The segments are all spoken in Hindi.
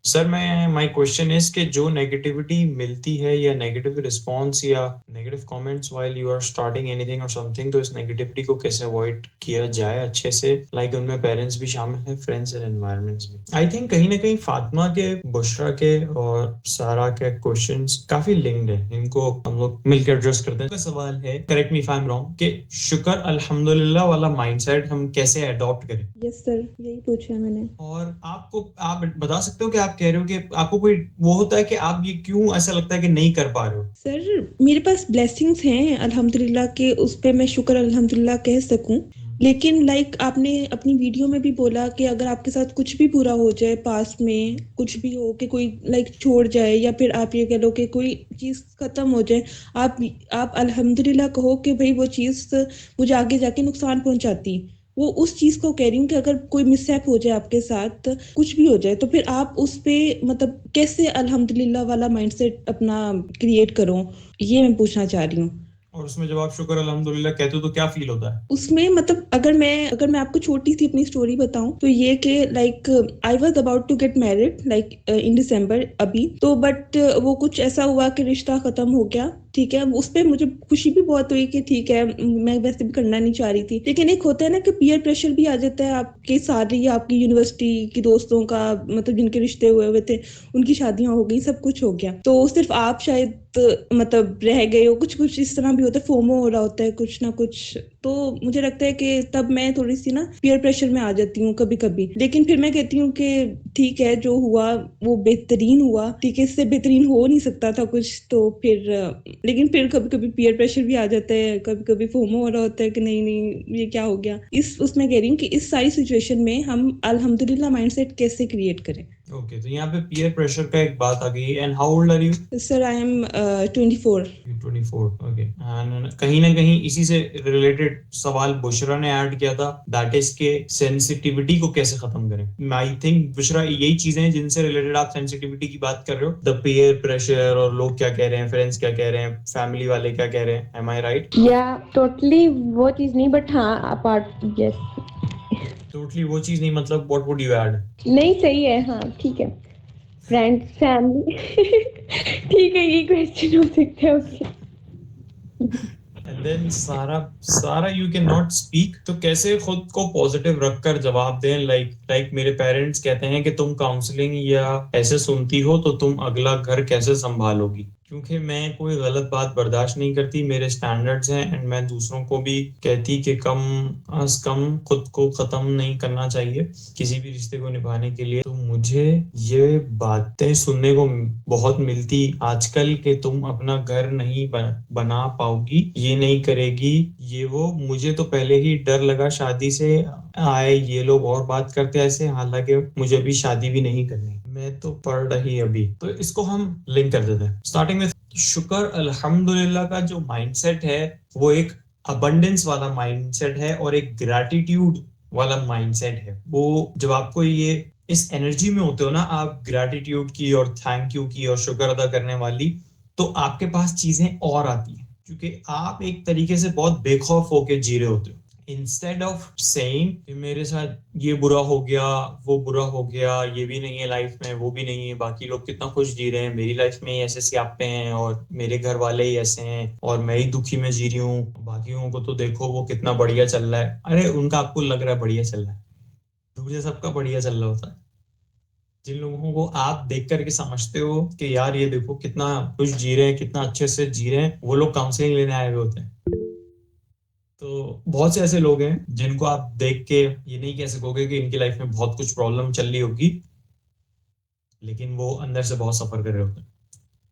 सर मैं माय क्वेश्चन इज कि जो नेगेटिविटी मिलती है या नेगेटिव रिस्पॉन्स या negative comments while you are starting anything और समथिंग, तो इस नेगेटिविटी को कैसे अवॉइड किया जाए अच्छे से, लाइक उनमें पेरेंट्स भी शामिल हैं, फ्रेंड्स एंड एनवायरनमेंट्स भी। आई थिंक कहीं ना कहीं फातिमा के, बुशरा के और सारा के क्वेश्चंस काफी लिंक्ड हैं, इनको हम लोग मिलकर एड्रेस करते हैं। तो सवाल है, correct me if I am wrong, कि शुक्र अल्हम्दुलिल्लाह वाला माइंडसेट हम कैसे अडॉप्ट करें। यस सर, यही पूछा है मैंने। और आपको, आप बता सकते हो कि आप कह रहे हो कि आपको कोई वो होता है कि आप ये क्यों ऐसा लगता है कि नहीं कर पा रहे हो। सर मेरे पास ब्लेसिंग्स हैं अल्हम्दुलिल्लाह के, उस पे मैं शुक्र अल्हम्दुलिल्लाह कह सकूं। लेकिन लाइक आपने अपनी वीडियो में भी बोला कि अगर आपके साथ कुछ भी बुरा हो जाए, पास में कुछ भी हो कि कोई लाइक छोड़ जाए, या फिर आप ये कह लो कि कोई चीज़ खत्म हो जाए, आप आप अल्हम्दुलिल्लाह कहो कि भाई वो चीज़ मुझे आगे जाके नुकसान पहुंचाती। वो उस चीज़ को कह रही हूँ कि अगर कोई मिसहैप हो जाए आपके साथ, कुछ भी हो जाए, तो फिर आप उस पे मतलब कैसे अल्हम्दुलिल्लाह वाला माइंडसेट अपना क्रिएट करो, ये मैं पूछना चाह रही हूँ। और उसमें जब आप शुक्र अल्हम्दुलिल्लाह कहते हो तो क्या फील होता है। उसमें मतलब अगर मैं आपको छोटी सी अपनी स्टोरी बताऊं, तो ये कि like I was about to get married like in December अभी तो, बट वो कुछ ऐसा हुआ कि रिश्ता खत्म हो गया। ठीक है, उस पे मुझे खुशी भी बहुत हुई कि ठीक है, मैं वैसे भी करना नहीं चाह रही थी, लेकिन एक होता है ना कि पीयर प्रेशर भी आ जाता है आपके सारी आपकी यूनिवर्सिटी की दोस्तों का, मतलब जिनके रिश्ते हुए हुए थे, उनकी शादियां हो गई, सब कुछ हो गया, तो सिर्फ आप शायद मतलब रह गए हो। कुछ कुछ इस तरह भी होता है, फोमो हो रहा होता है कुछ ना कुछ। तो मुझे लगता है कि तब मैं थोड़ी सी ना पीयर प्रेशर में आ जाती हूँ कभी कभी, लेकिन फिर मैं कहती हूँ कि ठीक है, जो हुआ वो बेहतरीन हुआ, ठीक है, इससे बेहतरीन हो नहीं सकता था कुछ, तो फिर लेकिन फिर कभी कभी पीयर प्रेशर भी आ जाता है, कभी कभी फोमो हो रहा होता है कि नहीं नहीं ये क्या हो गया। इस उसमें कह रही हूँ कि इस सारी सिचुएशन में हम अल्हम्दुलिल्लाह माइंडसेट कैसे क्रिएट करें। ओके, तो यहाँ पे पीयर प्रेशर का एक बात आ गई। And how old are you. Sir I am 24। 24, okay. And कहीं ना कहीं इसी से रिलेटेड सवाल बुशरा ने ऐड किया था, दैट इज के सेंसिटिविटी को कैसे खत्म करें। आई थिंक बुशरा यही चीजें हैं जिनसे रिलेटेड आप सेंसिटिविटी की बात कर रहे हो, द पीयर प्रेशर, और लोग क्या कह रहे हैं, फ्रेंड्स क्या कह रहे हैं, फैमिली वाले क्या कह रहे हैं। एम आई राइट। या टोटली वो चीज नहीं, बट हाँ अपार्ट, यस। टोटली वो चीज नहीं, मतलब व्हाट वुड यू ऐड। नहीं सही है, हाँ ठीक है। फ्रेंड्स फैमिली ठीक है, ये क्वेश्चन हो सकते हैं, ओके। एंड देन सारा, सारा यू कैन नॉट स्पीक, तो कैसे खुद को पॉजिटिव रखकर जवाब दें। लाइक मेरे पेरेंट्स कहते हैं कि तुम काउंसलिंग या ऐसे सुनती हो तो तुम अगला घर कैसे संभालोगी, क्योंकि मैं कोई गलत बात बर्दाश्त नहीं करती, मेरे स्टैंडर्ड्स हैं। एंड मैं दूसरों को भी कहती कि कम अज कम खुद को खत्म नहीं करना चाहिए किसी भी रिश्ते को निभाने के लिए। तो मुझे ये बातें सुनने को बहुत मिलती आजकल कि तुम अपना घर नहीं बना पाओगी, ये नहीं करेगी, ये वो। मुझे तो पहले ही डर लगा शादी से, आए ये लोग और बात करते ऐसे, हालांकि मुझे अभी शादी भी नहीं करनी, मैं तो पढ़ रही अभी। तो इसको हम लिंक कर देते हैं, स्टार्टिंग में शुक्र अल्हम्दुलिल्लाह का जो माइंडसेट है वो एक अबंडेंस वाला माइंडसेट है और एक ग्रैटिट्यूड वाला माइंडसेट है। वो जब आपको ये इस एनर्जी में होते हो ना आप, ग्रैटिट्यूड की और थैंक यू की और शुक्र अदा करने वाली, तो आपके पास चीजें और आती हैं, क्योंकि आप एक तरीके से बहुत बेखौफ होके जी रहे होते हो। इंस्टेड ऑफ सेइंग कि मेरे साथ ये बुरा हो गया, वो बुरा हो गया, ये भी नहीं है लाइफ में, वो भी नहीं है, बाकी लोग कितना खुश जी रहे हैं, मेरी लाइफ में ही ऐसे स्यापे हैं और मेरे घर वाले ही ऐसे हैं और मैं ही दुखी में जी रही हूँ, बाकियों को तो देखो वो कितना बढ़िया चल रहा है। अरे उनका आपको लग रहा है बढ़िया चल रहा है, मुझे सबका बढ़िया चल रहा होता है। जिन लोगों को आप देख करके समझते हो कि यार ये देखो कितना खुश जी रहे हैं, कितना अच्छे से जी रहे हैं, वो लोग काउंसलिंग लेने आए हुए होते हैं। तो बहुत से ऐसे लोग हैं जिनको आप देख के ये नहीं कह सकोगे कि इनकी लाइफ में बहुत कुछ प्रॉब्लम चल रही होगी, लेकिन वो अंदर से बहुत सफर कर रहे होते हैं।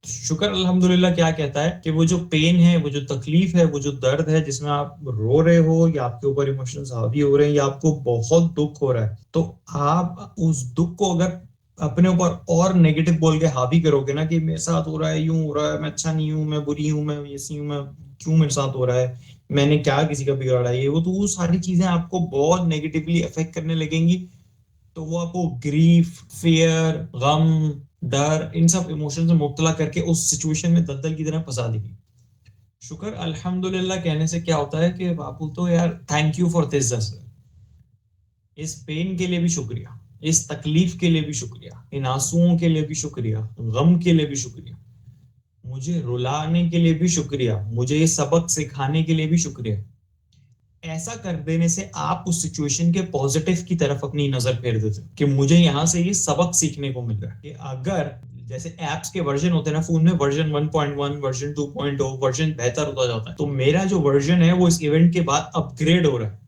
शुक्र अल्हम्दुलिल्लाह क्या कहता है कि वो जो पेन है, वो जो तकलीफ है, वो जो दर्द है जिसमें आप रो रहे हो या आपके ऊपर इमोशंस हावी हो रहे हैं या आपको बहुत दुख हो रहा है, तो आप उस दुख को अगर अपने ऊपर और नेगेटिव बोल के हावी करोगे ना कि मेरे साथ हो रहा है, यूं हो रहा है, मैं अच्छा नहीं हूं, मैं बुरी हूं, मैं ऐसी हूं, मैं क्यों मेरे साथ हो रहा है, मैंने क्या किसी का बिगाड़ा है, ये वो, तो वो सारी चीजें आपको बहुत नेगेटिवली अफेक्ट करने लगेंगी। तो वो आपको ग्रीफ, फियर, गम, डर, इन सब इमोशन में मुब्तला करके उस सिचुएशन में दलदल की तरह फंसा देगी। शुक्र अल्हम्दुलिल्लाह कहने से क्या होता है कि बापू तो यार थैंक यू फॉर दिस, इस पेन के लिए भी शुक्रिया। इस तकलीफ के लिए भी शुक्रिया, इन आंसुओं के लिए भी शुक्रिया, गम के लिए भी शुक्रिया, मुझे रुलाने के लिए भी शुक्रिया, मुझे ये सबक सिखाने के लिए भी शुक्रिया। ऐसा कर देने से आप उस सिचुएशन के पॉजिटिव की तरफ अपनी नजर फेर देते हो कि मुझे यहाँ से ये सबक सीखने को मिल रहा है कि अगर जैसे एप्स के वर्जन होते हैं ना फोन में, वर्जन 1.1, वर्जन 2.0, वर्जन बेहतर होता जाता है, तो मेरा जो वर्जन है वो इस इवेंट के बाद अपग्रेड हो रहा है।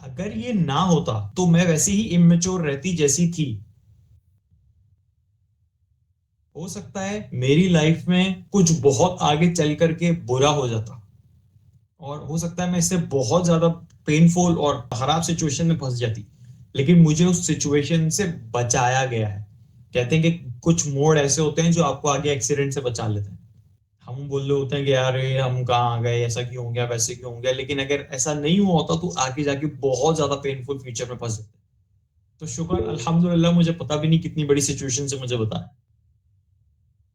अगर ये ना होता तो मैं वैसे ही इमेच्योर रहती जैसी थी। हो सकता है मेरी लाइफ में कुछ बहुत आगे चल करके बुरा हो जाता, और हो सकता है मैं इससे बहुत ज्यादा पेनफुल और खराब सिचुएशन में फंस जाती, लेकिन मुझे उस सिचुएशन से बचाया गया है। कहते हैं कि कुछ मोड़ ऐसे होते हैं जो आपको आगे एक्सीडेंट से बचा लेते हैं। हम बोल रहे होते हैं कि यार ये हम कहाँ आ गए, ऐसा क्यों हो गया, वैसे क्यों हो गया, लेकिन अगर ऐसा नहीं हुआ होता तो आगे जाके बहुत ज्यादा पेनफुल फ्यूचर में फंस जाते। तो शुक्र अल्हम्दुलिल्लाह, मुझे पता भी नहीं कितनी बड़ी सिचुएशन से मुझे बताया,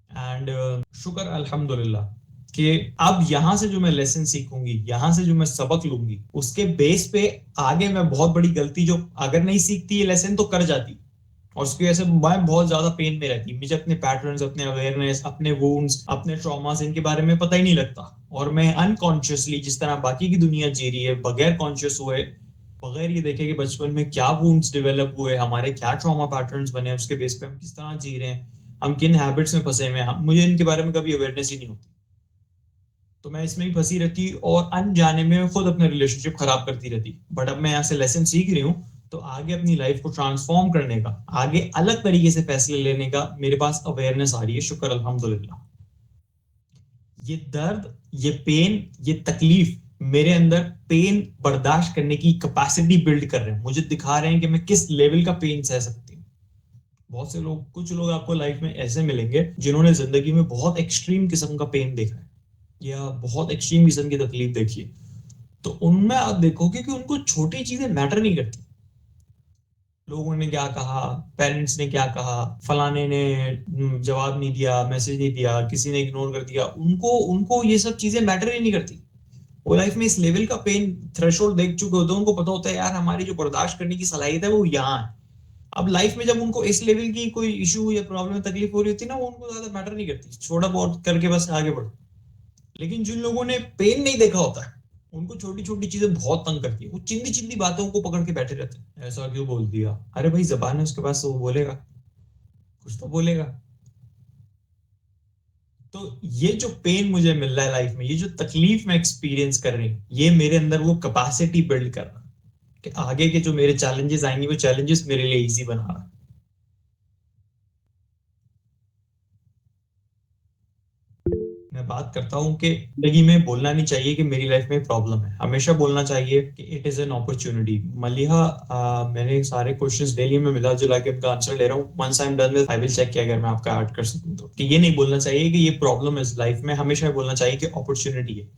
एंड शुक्र अल्हम्दुलिल्लाह कि अब यहाँ से जो मैं लेसन सीखूंगी, यहाँ से जो मैं सबक लूंगी, उसके बेस पे आगे मैं बहुत बड़ी गलती जो अगर नहीं सीखती ये लेसन तो कर जाती, और उसकी वजह से मैं बहुत ज्यादा पेन में रहती। मुझे अपने पैटर्न्स, अपने अवेयरनेस, अपने वुंड्स, अपने ट्रॉमास, इनके बारे में पता ही नहीं लगता, और मैं अनकॉन्शियसली जिस तरह बाकी की दुनिया जी रही है, बगैर कॉन्शियस हुए, बगैर ये देखे कि बचपन में क्या वुंड्स डेवलप हुए, हमारे क्या ट्रॉमा पैटर्न्स बने, उसके बेस पे हम किस तरह जी रहे हैं, हम किन हैबिट्स में फंसे हुए हैं, मुझे इनके बारे में कभी अवेयरनेस ही नहीं होती। तो मैं इसमें ही फंसी रहती और अनजाने में खुद अपने रिलेशनशिप खराब करती रहती। बट अब मैं यहाँ से लेसन सीख रही हूँ, तो आगे अपनी लाइफ को ट्रांसफॉर्म करने का, आगे अलग तरीके से फैसले लेने का मेरे पास अवेयरनेस आ रही है, शुक्र अल्हम्दुलिल्लाह। ये दर्द, ये पेन, ये तकलीफ मेरे अंदर पेन बर्दाश्त करने की कैपेसिटी बिल्ड कर रहे हैं, मुझे दिखा रहे हैं कि मैं किस लेवल का पेन सह सकती हूँ। बहुत से लोग, कुछ लोग आपको लाइफ में ऐसे मिलेंगे जिन्होंने जिंदगी में बहुत एक्सट्रीम किस्म का पेन देखा है या बहुत एक्सट्रीम किस्म की तकलीफ देखी है, तो उनमें आप देखोगे कि उनको छोटी चीजें मैटर नहीं करती। लोगों ने क्या कहा, पेरेंट्स ने क्या कहा, फलाने ने जवाब नहीं दिया, मैसेज नहीं दिया, किसी ने इग्नोर कर दिया, उनको उनको ये सब चीजें मैटर ही नहीं करती। वो लाइफ में इस लेवल का पेन थ्रेशोल्ड देख चुके होते हैं, उनको पता होता है यार हमारी जो बर्दाश्त करने की सलाहियत है वो यहाँ है। अब लाइफ में जब उनको इस लेवल की कोई इशू या प्रॉब्लम, तकलीफ हो रही होती है ना, वो उनको ज्यादा मैटर नहीं करती, छोटा बहुत करके बस आगे बढ़ो। लेकिन जिन लोगों ने पेन नहीं देखा होता है, उनको छोटी छोटी चीजें बहुत तंग करती है, वो चिंदी चिंदी बातों को पकड़ के बैठे रहते हैं। ऐसा क्यों बोल दिया, अरे भाई जबान है उसके पास, तो वो बोलेगा, कुछ तो बोलेगा। तो ये जो पेन मुझे मिल रहा है लाइफ में, ये जो तकलीफ मैं एक्सपीरियंस कर रही हूँ, ये मेरे अंदर वो कैपेसिटी बिल्ड कर रहा है कि आगे के जो मेरे चैलेंजेस आएंगे, वो चैलेंजेस मेरे लिए इजी बना रहा है। मैं बात करता हूँ कि जिंदगी में बोलना नहीं चाहिए कि मेरी लाइफ में प्रॉब्लम है, हमेशा बोलना चाहिए कि it is an opportunity. Maliha, मैंने सारे क्वेश्चंस ले लिए, मैं मिला जुला के उनका आंसर ले रहा हूँ। Once I am done with, I will check कि अगर मैं आपका ऐड कर सकूं तो। कि ये नहीं बोलना चाहिए कि ये प्रॉब्लम है लाइफ में, हमेशा बोलना चाहिए कि अपॉर्चुनिटी है,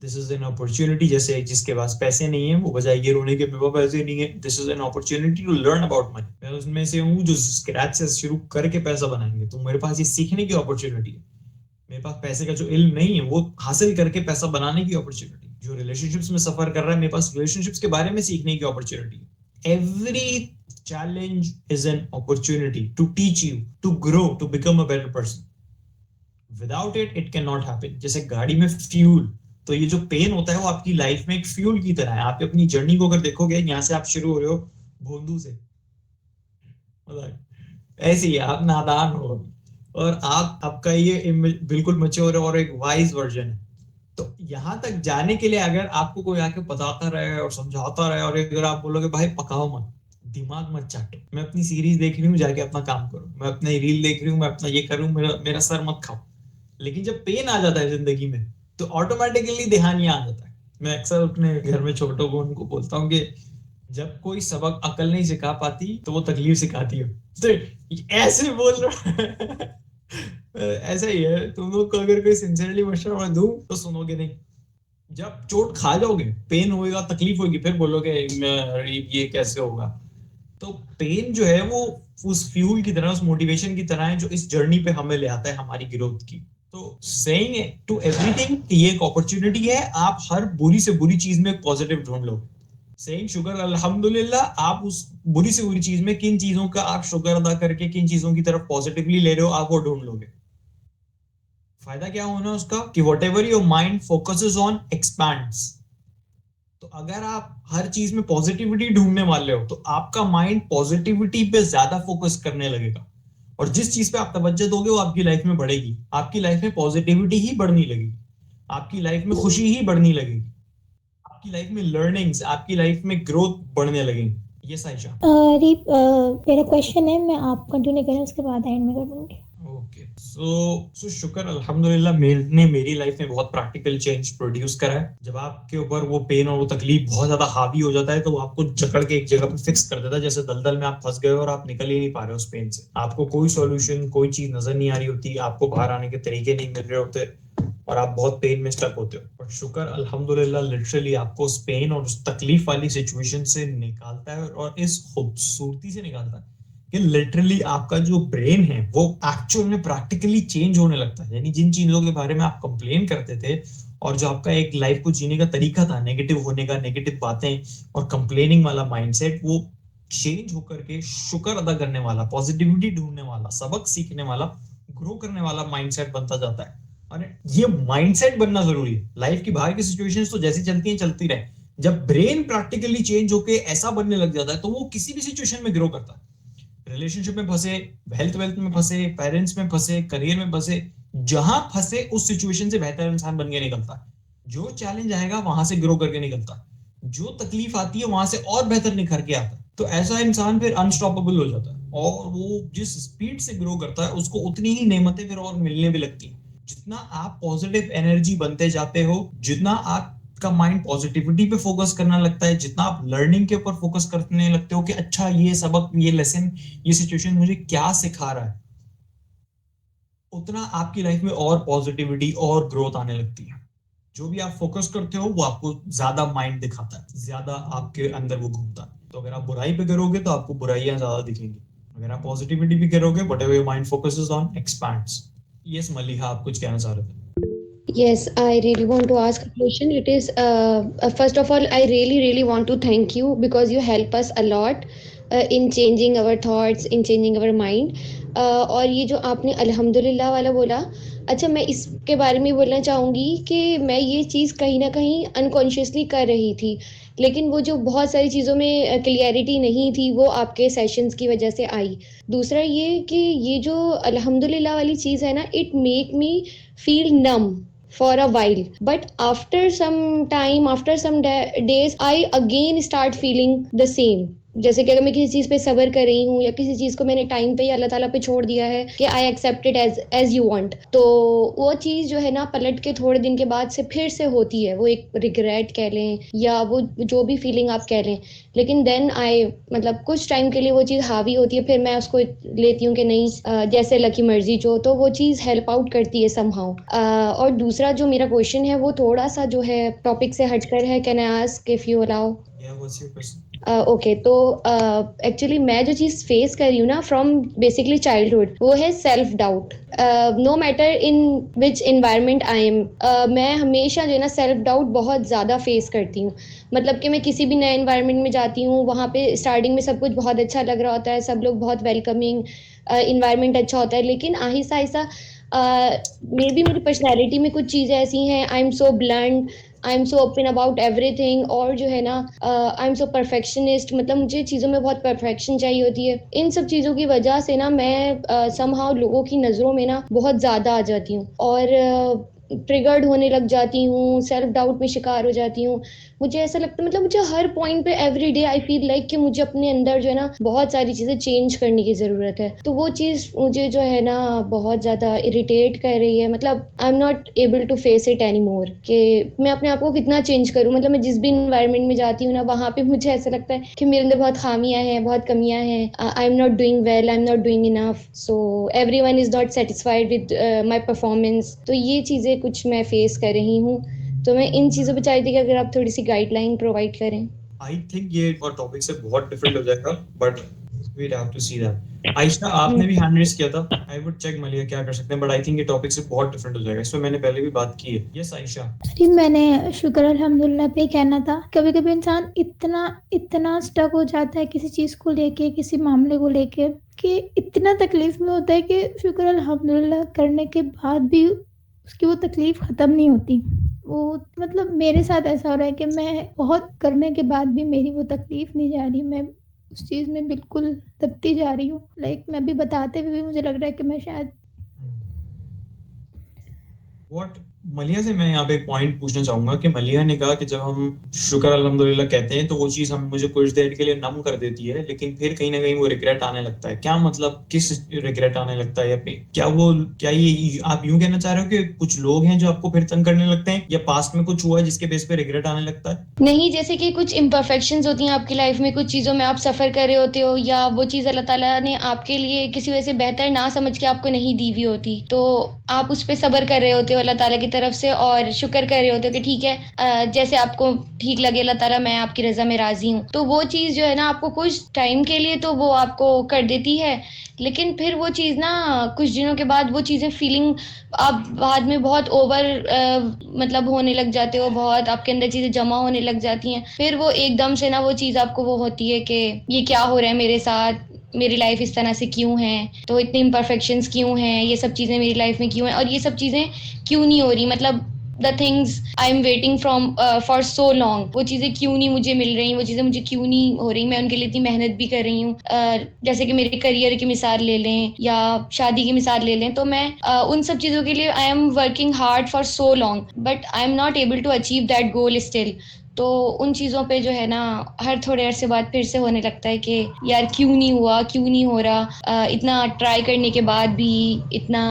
दिस इज एन अपॉर्चुनिटी। जैसे जिसके पास पैसे नहीं है वो बजाय ये रोने के मेरे पास पैसे नहीं है, this is an opportunity to learn about money. मैं उसमें से हूँ जो स्क्रैच से शुरू करके पैसा बनाएंगे, तो मेरे पास ये सीखने की अपॉर्चुनिटी है। मेरे पास पैसे का जो इल्म नहीं है, वो हासिल करके पैसा बनाने की अपॉर्चुनिटी। जो रिलेशनशिप्स में सफर कर रहा है, मेरे पास रिलेशनशिप्स के बारे में सीखने की अपॉर्चुनिटी है। Every challenge is an opportunity to teach you to grow, to become a better person. Without it, it can not happen. जैसे गाड़ी में फ्यूल, तो ये जो पेन होता है वो आपकी लाइफ में एक फ्यूल की तरह है। आप अपनी जर्नी को अगर देखोगे, यहाँ से आप शुरू हो रहे हो भोंदू से, ऐसे ही आप नादान हो, और आप आपका ये बिल्कुल मैच्योर और एक वाइज वर्जन है। तो यहाँ तक जाने के लिए अगर आपको कोई आके बताता रहे और समझाता रहे, और अगर आप बोलोगे भाई पकाओ मत, दिमाग मत चाटो, मैं अपनी सीरीज देख रही हूँ, जाके अपना काम करो, मैं अपना रील देख रही हूँ, मैं अपना ये करूँ, मेरा सर मत खाओ। लेकिन जब पेन आ जाता है जिंदगी में, तो ऑटोमेटिकली ध्यान ये आ जाता है। मैं अक्सर अपने घर में छोटों को उनको बोलता हूँ कि जब कोई सबक अकल नहीं सिखा पाती तो वो तकलीफ सिखाती है। तो ऐसे बोल रहा ऐसा ही है, तुम लोग को अगर कोई सिंसियरली मशवरा दूं तो सुनोगे नहीं। जब चोट खा जाओगे, पेन होएगा, तकलीफ होगी, फिर बोलोगे ये कैसे होगा। तो पेन जो है वो उस फ्यूल की तरह, उस मोटिवेशन की तरह है जो इस जर्नी पे हमें ले आता है हमारी ग्रोथ की। तो सेइंग टू एवरीथिंग ये एक अपॉर्चुनिटी है, आप हर बुरी से बुरी चीज में पॉजिटिव ढूंढ लो। सेइंग शुक्र अल्हम्दुलिल्लाह, आप उस बुरी से बुरी चीज में किन चीजों का आप शुक्र अदा करके किन चीजों की तरफ पॉजिटिवली ले रहे हो, आप वो ढूंढ लोगे। फायदा क्या होना उसका कि what ever your mind focuses on expands. तो अगर आप हर चीज में पॉजिटिविटी ढूंढने वाले हो तो आपका माइंड पॉजिटिविटी पे ज्यादा फोकस करने लगेगा, और जिस चीज पे आप तवज्जो दोगे वो आपकी लाइफ में बढ़ेगी, आपकी लाइफ में पॉजिटिविटी ही बढ़नी लगेगी, आपकी लाइफ में खुशी ही बढ़नी लगेगी, आपकी लाइफ में लर्निंग्स, आपकी लाइफ में ग्रोथ बढ़ने लगेगी। ये साइशा। मेरा क्वेश्चन है, मैं आप कंटिन्यू करें उसके बाद एंड में कर दूंगी। ओके, सो शुक्र अल्हम्दुलिल्लाह ने मेरी लाइफ में बहुत प्रैक्टिकल चेंज प्रोड्यूस करा है। जब आपके ऊपर वो पेन और वो तकलीफ बहुत ज्यादा हावी हो जाता है तो वो आपको जकड़ के एक जगह पे फिक्स कर देता है, जैसे दलदल में आप फंस गए हो और आप निकल ही नहीं पा रहे उस पेन से, आपको कोई सॉल्यूशन, कोई चीज नजर नहीं आ रही होती, आपको बाहर आने के तरीके नहीं मिल रहे होते और आप बहुत पेन में स्टक होते हो। पर शुक्र अल्हम्दुलिल्लाह लिटरली आपको उस पेन और उस तकलीफ वाली सिचुएशन से निकालता है, और इस खूबसूरती से निकालता है कि लिटरली आपका जो ब्रेन है वो एक्चुअल में प्रैक्टिकली चेंज होने लगता है। यानी जिन चीजों के बारे में आप कंप्लेन करते थे और जो आपका एक लाइफ को जीने का तरीका था, नेगेटिव होने का, नेगेटिव बातें और कंप्लेनिंग वाला माइंडसेट, वो चेंज होकर के शुक्र अदा करने वाला, पॉजिटिविटी ढूंढने वाला, सबक सीखने वाला, ग्रो करने वाला माइंडसेट बनता जाता है। और ये माइंडसेट बनना जरूरी है। लाइफ की बाहर की सिचुएशंस तो जैसी चलती हैं चलती रहे, जब ब्रेन प्रैक्टिकली चेंज होके ऐसा बनने लग जाता है तो वो किसी भी सिचुएशन में ग्रो करता है। रिलेशनशिप में फंसे, हेल्थ वेल्थ में फंसे, पेरेंट्स में फंसे, करियर में फंसे, जहां फंसे उस सिचुएशन से बेहतर इंसान बन के निकलता है। जो चैलेंज आएगा वहां से ग्रो करके निकलता है, जो तकलीफ आती है वहां से और बेहतर निखर के आता है। तो ऐसा इंसान फिर अनस्टॉपेबल हो जाता है, और वो जिस स्पीड से ग्रो करता है उसको उतनी ही नेमतें फिर और मिलने भी लगती हैं। जितना आप पॉजिटिव एनर्जी बनते जाते हो, जितना आपका माइंड पॉजिटिविटी पे फोकस करना लगता है, जितना आप लर्निंग के ऊपर फोकस करने लगते हो कि अच्छा ये सबक, ये लेसन, ये सिचुएशन मुझे क्या सिखा रहा है, उतना आपकी लाइफ में और पॉजिटिविटी और ग्रोथ आने लगती है। जो भी आप फोकस करते हो वो आपको ज्यादा माइंड दिखाता है, ज्यादा आपके अंदर वो घूमता है। तो अगर आप बुराई पे करोगे तो आपको बुराइयां ज्यादा दिखेंगी, अगर आप पॉजिटिविटी भी करोगे, whatever your mind focuses on expands. Yes Maliha, आप कुछ कहना चाह रहे थे? Yes, I really want to ask a question. It is, first of all, I really want to thank you because you help us a lot in changing our thoughts, in changing our mind. और ये जो आपने अल्हम्दुलिल्लाह वाला बोला, अच्छा मैं इसके बारे में बोलना चाहूँगी कि मैं ये चीज़ कहीं ना कहीं अनकॉन्शियसली कर रही थी, लेकिन वो जो बहुत सारी चीज़ों में क्लियरिटी नहीं थी वो आपके सेशंस की वजह से आई। दूसरा ये कि ये जो अल्हम्दुलिल्लाह वाली चीज़ है ना, it make me feel num for a while, but after some time, after some days, I again start feeling the same. जैसे कि अगर मैं किसी चीज़ पे सब्र कर रही हूँ या किसी चीज़ को मैंने टाइम पे या अल्लाह ताला पे छोड़ दिया है कि I accept it as you want, तो वो चीज़ जो है ना पलट के थोड़े दिन के बाद से फिर से होती है, वो एक रिग्रेट कह लें या वो जो भी फीलिंग आप कह लें, लेकिन देन आई मतलब कुछ टाइम के लिए वो चीज़ हावी होती है, फिर मैं उसको लेती हूँ कि नहीं जैसे लकी मर्जी जो, तो वो चीज़ हेल्प आउट करती है समहाउ। और दूसरा जो मेरा क्वेश्चन है वो थोड़ा सा जो है टॉपिक से हटकर है, can I ask if you allow? Okay, तो एक्चुअली मैं जो चीज़ फेस कर रही हूँ ना फ्रॉम बेसिकली चाइल्डहुड, वो है self doubt. No matter in which environment I am, मैं हमेशा जो है ना सेल्फ डाउट बहुत ज़्यादा फेस करती हूँ। मतलब कि मैं किसी भी नए एनवायरनमेंट में जाती हूँ, वहाँ पे स्टार्टिंग में सब कुछ बहुत अच्छा लग रहा होता है, सब लोग बहुत वेलकमिंग, इन्वायरमेंट अच्छा होता है, लेकिन आहिस्ता आहिस्ता मे बी मेरी पर्सनैलिटी में कुछ चीज़ें ऐसी हैं, I am so blunt, I am so open about everything, और जो है ना आई एम सो परफेक्शनिस्ट, मतलब मुझे चीज़ों में बहुत परफेक्शन चाहिए होती है। इन सब चीज़ों की वजह से ना मैं समहाउ लोगों की नज़रों में ना बहुत ज़्यादा आ जाती हूँ और ट्रिगर्ड होने लग जाती हूँ, सेल्फ डाउट में शिकार हो जाती हूँ। मुझे ऐसा लगता है, मतलब मुझे हर पॉइंट पे every day I feel like कि मुझे अपने अंदर जो है ना बहुत सारी चीज़ें चेंज करने की ज़रूरत है। तो वो चीज़ मुझे जो है ना बहुत ज़्यादा इरिटेट कर रही है, मतलब I am not able to face it any more, कि मैं अपने आप को कितना चेंज करूँ। मतलब मैं जिस भी इन्वायरमेंट में जाती हूँ ना, वहाँ पे मुझे ऐसा लगता है कि मेरे अंदर बहुत खामियाँ हैं, बहुत कमियाँ हैं, आई am not doing well, I am not doing enough, so everyone is not satisfied with my performance. तो ये चीज़ें कुछ मैं फेस कर रही हूँ, तो मैं इन चीज़ों पे चाहती थी कि अगर आप थोड़ी सी गाइडलाइन प्रोवाइड करें। आई थिंक ये और टॉपिक से बहुत डिफरेंट हो जाएगा, but we'd have to see that. Ayesha, आपने भी हैंड रेज किया था. I would check मलिया क्या कर सकते हैं, but I think ये टॉपिक से बहुत डिफरेंट हो जाएगा. इसमें मैंने पहले भी बात की है. Yes, आयशा. अरे मैंने शुक्र अल्हम्दुलिल्लाह पे कहना था, कभी कभी इंसान इतना स्टक हो जाता है किसी चीज को लेके, किसी मामले को लेके, कि इतना तकलीफ में होता है कि शुक्र अल्हम्दुलिल्लाह करने के बाद भी उसकी वो तकलीफ खत्म नहीं होती. वो मतलब मेरे साथ ऐसा हो रहा है कि मैं बहुत करने के बाद भी मेरी वो तकलीफ नहीं जा रही, मैं उस चीज में बिल्कुल दबती जा रही हूँ. लाइक मैं भी बताते हुए भी मुझे लग रहा है कि मैं शायद What मलिया से मैं यहाँ पे एक पॉइंट पूछना चाहूंगा कि मलिया ने कहा कि जब हम शुक्र अल्हम्दुलिल्लाह कहते हैं तो वो चीज हम मुझे कुछ देर के लिए नम कर देती है, लेकिन फिर कहीं ना कहीं वो रिग्रेट आने लगता है. क्या मतलब, किस रिग्रेट आने लगता है, या क्या ये आप यूं कहना चाह रहे हो कि कुछ लोग हैं जो आपको फिर तंग करने लगते हैं, या पास्ट में कुछ हुआ है जिसके बेस पे रिग्रेट आने लगता है? नहीं, जैसे कि कुछ इम्परफेक्शंस होती हैं आपकी लाइफ में, कुछ चीज़ों में आप सफ़र कर रहे होते हो, या वो चीज़ अल्लाह ताला ने आपके लिए किसी वजह से बेहतर ना समझ के आपको नहीं दी हुई होती, तो आप उस पे सब्र कर रहे होते हो अल्लाह ताला की तरफ से, और शुक्र कर रहे होते हो कि ठीक है, जैसे आपको ठीक लगे अल्लाह ताला, मैं आपकी रज़ा में राज़ी हूँ. तो वो चीज़ जो है ना, आपको कुछ टाइम के लिए तो वो आपको कर देती है, लेकिन फिर वो चीज़ ना कुछ दिनों के बाद वो चीज़ें फीलिंग आप बाद में बहुत ओवर मतलब होने लग जाते हो, बहुत आपके अंदर चीज़ें जमा होने लग जाती हैं. फिर वो एकदम से ना वो चीज़ आपको वो होती है कि ये क्या हो रहा है मेरे साथ, मेरी लाइफ इस तरह से क्यों है, तो इतने इम्परफेक्शंस क्यों हैं, ये सब चीज़ें मेरी लाइफ में क्यों हैं, और ये सब चीज़ें क्यों नहीं हो रही, मतलब the things I am waiting from for so long, वो चीज़ें क्यों नहीं मुझे मिल रही, वो चीज़ें मुझे क्यों नहीं हो रही, मैं उनके लिए इतनी मेहनत भी कर रही हूँ. जैसे कि मेरे करियर की मिसाल ले लें या शादी की मिसाल ले लें, तो मैं उन सब चीज़ों के लिए I am working hard for so long, but I am not able to achieve that goal still. तो उन चीज़ों पे जो है ना, हर थोड़े अरसे बाद फिर से होने लगता है कि यार क्यों नहीं हुआ, क्यों नहीं हो रहा, इतना ट्राई करने के बाद भी, इतना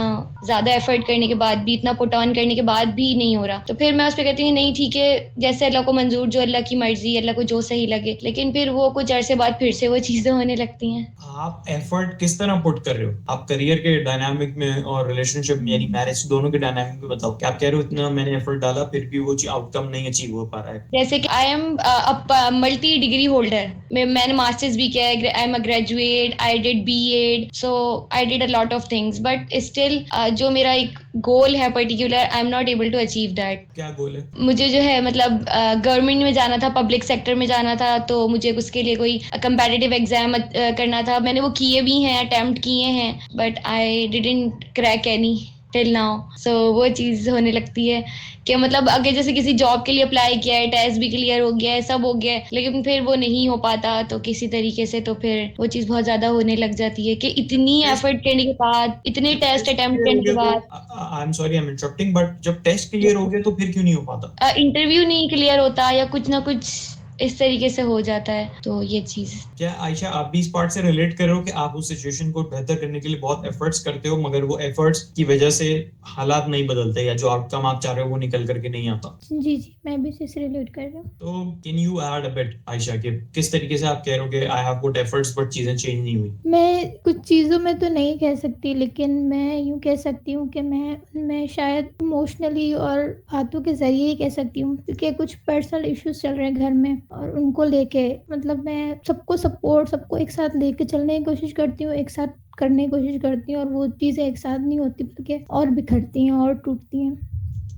ज़्यादा एफर्ट करने के बाद भी, इतना पुट ऑन करने के बाद भी नहीं हो रहा. तो फिर मैं उस पर कहती हूँ नहीं ठीक है, जैसे अल्लाह को मंजूर, जो अल्लाह की मर्जी, अल्लाह को जो सही लगे. लेकिन फिर वो कुछ अरसे बाद फिर से वो चीज़ें होने लगती हैं. आप एफर्ट किस तरह पुट कर रहे हो, आप करियर के डायनामिक में और रिलेशनशिप में, यानी मैरिज, दोनों के डायनामिक में बताओ. क्या आप कह रहे हो इतना मैंने एफर्ट डाला फिर भी वो आउटकम नहीं अचीव हो पा रहा है? जैसे कि I am multi degree holder, मैंने मास्टर्स भी किया है, I am a graduate, I did BEd, so I did a lot of things, but still जो मेरा एक गोल है particular, I am not able to achieve that. क्या गोल है? मुझे जो है मतलब गवर्नमेंट में जाना था, पब्लिक सेक्टर में जाना था, तो मुझे उसके लिए कोई कंपैटिटिव एग्जाम करना था. मैंने वो किए भी हैं, अटेम्प्ट किए हैं, but I didn't crack any till now. So वो चीज़ होने लगती है कि मतलब अगर जैसे किसी जॉब के लिए अप्लाई किया है, टेस्ट भी क्लियर हो गया है, सब हो गया है, लेकिन फिर वो नहीं हो पाता, तो किसी तरीके से तो फिर वो चीज़ बहुत ज़्यादा होने लग जाती है कि इतनी एफर्ट करने के बाद, इतने टेस्ट अटेम्प्ट करने के बाद. I am sorry, I am interrupting, but जब टेस्ट क्लियर हो गया तो फिर क्यों नहीं हो पाता? इंटरव्यू नहीं क्लियर होता, या कुछ ना कुछ इस तरीके से हो जाता है. तो ये चीज़. क्या आयशा आप भी इस पार्ट से रिलेट कर रहे हो कि आप उस सिचुएशन को बेहतर करने के लिए बहुत एफर्ट्स करते हो, मगर वो एफर्ट्स की वजह से हालात नहीं बदलते, या जो आउटकम आप चाह रहे हो वो निकल करके नहीं आता? जी मैं भी इससे रिलेट कर रही हूँ. तो can you add a bit Ayesha कि किस तरीके से आप कह रहे हो कि I have put efforts but चीजें चेंज नहीं हुई? मैं कुछ चीज़ों में तो नहीं कह सकती, लेकिन मैं यूँ कह सकती हूँ कि मैं शायद इमोशनली और बातों के ज़रिए ही कह सकती हूँ, क्योंकि कुछ पर्सनल इश्यूज चल रहे हैं घर में, और उनको लेके मतलब मैं सबको एक साथ लेके चलने की कोशिश करती हूँ, एक साथ करने की कोशिश करती हूँ, और वो चीज़ें एक साथ नहीं होती बल्कि और बिखरती हैं और टूटती हैं.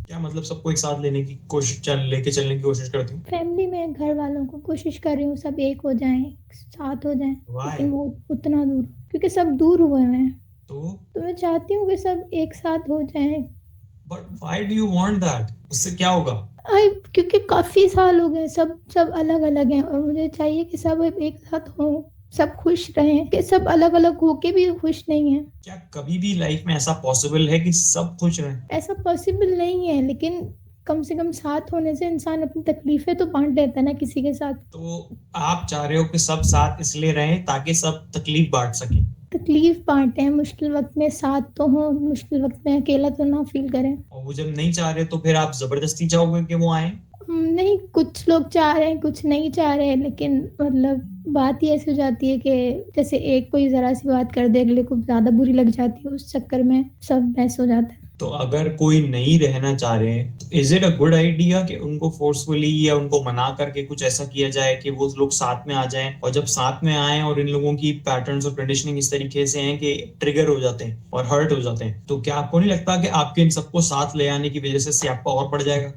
क्या मतलब सबको एक साथ लेके चलने की कोशिश करती हूँ? फैमिली में घर वालों को कोशिश कर रही हूँ सब एक हो जाएं, साथ हो जाएं, Why? लेकिन वो उतना दूर, क्योंकि सब दूर हुए हैं, तो मैं चाहती हूँ कि सब एक साथ हो जाएं. But why do you want that? उससे क्या होगा? क्योंकि काफी साल हो गए, सब अलग अलग हैं, और मुझे चाहिए कि सब एक साथ हों, सब खुश रहें, कि सब अलग अलग होके भी खुश नहीं है. क्या कभी भी लाइफ में ऐसा पॉसिबल है कि सब खुश रहें? ऐसा पॉसिबल नहीं है, लेकिन कम से कम साथ होने से इंसान अपनी तकलीफें तो बांट लेता है ना किसी के साथ. तो आप चाह रहे हो कि सब साथ इसलिए रहें ताकि सब तकलीफ बांट सकें? तकलीफ बांटे हैं, मुश्किल वक्त में साथ तो हो, मुश्किल वक्त में अकेला तो ना फील करें. और वो जब नहीं चाह रहे तो फिर आप जबरदस्ती चाहोगे कि वो आए? नहीं, कुछ लोग चाह रहे हैं, कुछ नहीं चाह रहे हैं, लेकिन मतलब बात ही ऐसी हो जाती है कि जैसे एक कोई जरा सी बात कर दे, अगले को ज्यादा बुरी लग जाती है, उस चक्कर में सब मैस हो जाता है. तो अगर कोई नहीं रहना चाह रहे हैं तो is it a good idea कि उनको फोर्सफुली या उनको मना करके कुछ ऐसा किया जाए कि वो लोग साथ में आ जाएं, और जब साथ में आए और इन लोगों की पैटर्न्स और कंडीशनिंग इस तरीके से हैं कि ट्रिगर हो जाते हैं और हर्ट हो जाते हैं, तो क्या आपको नहीं लगता कि आपके इन सबको साथ ले आने की वजह से स्यापा और बढ़ जाएगा?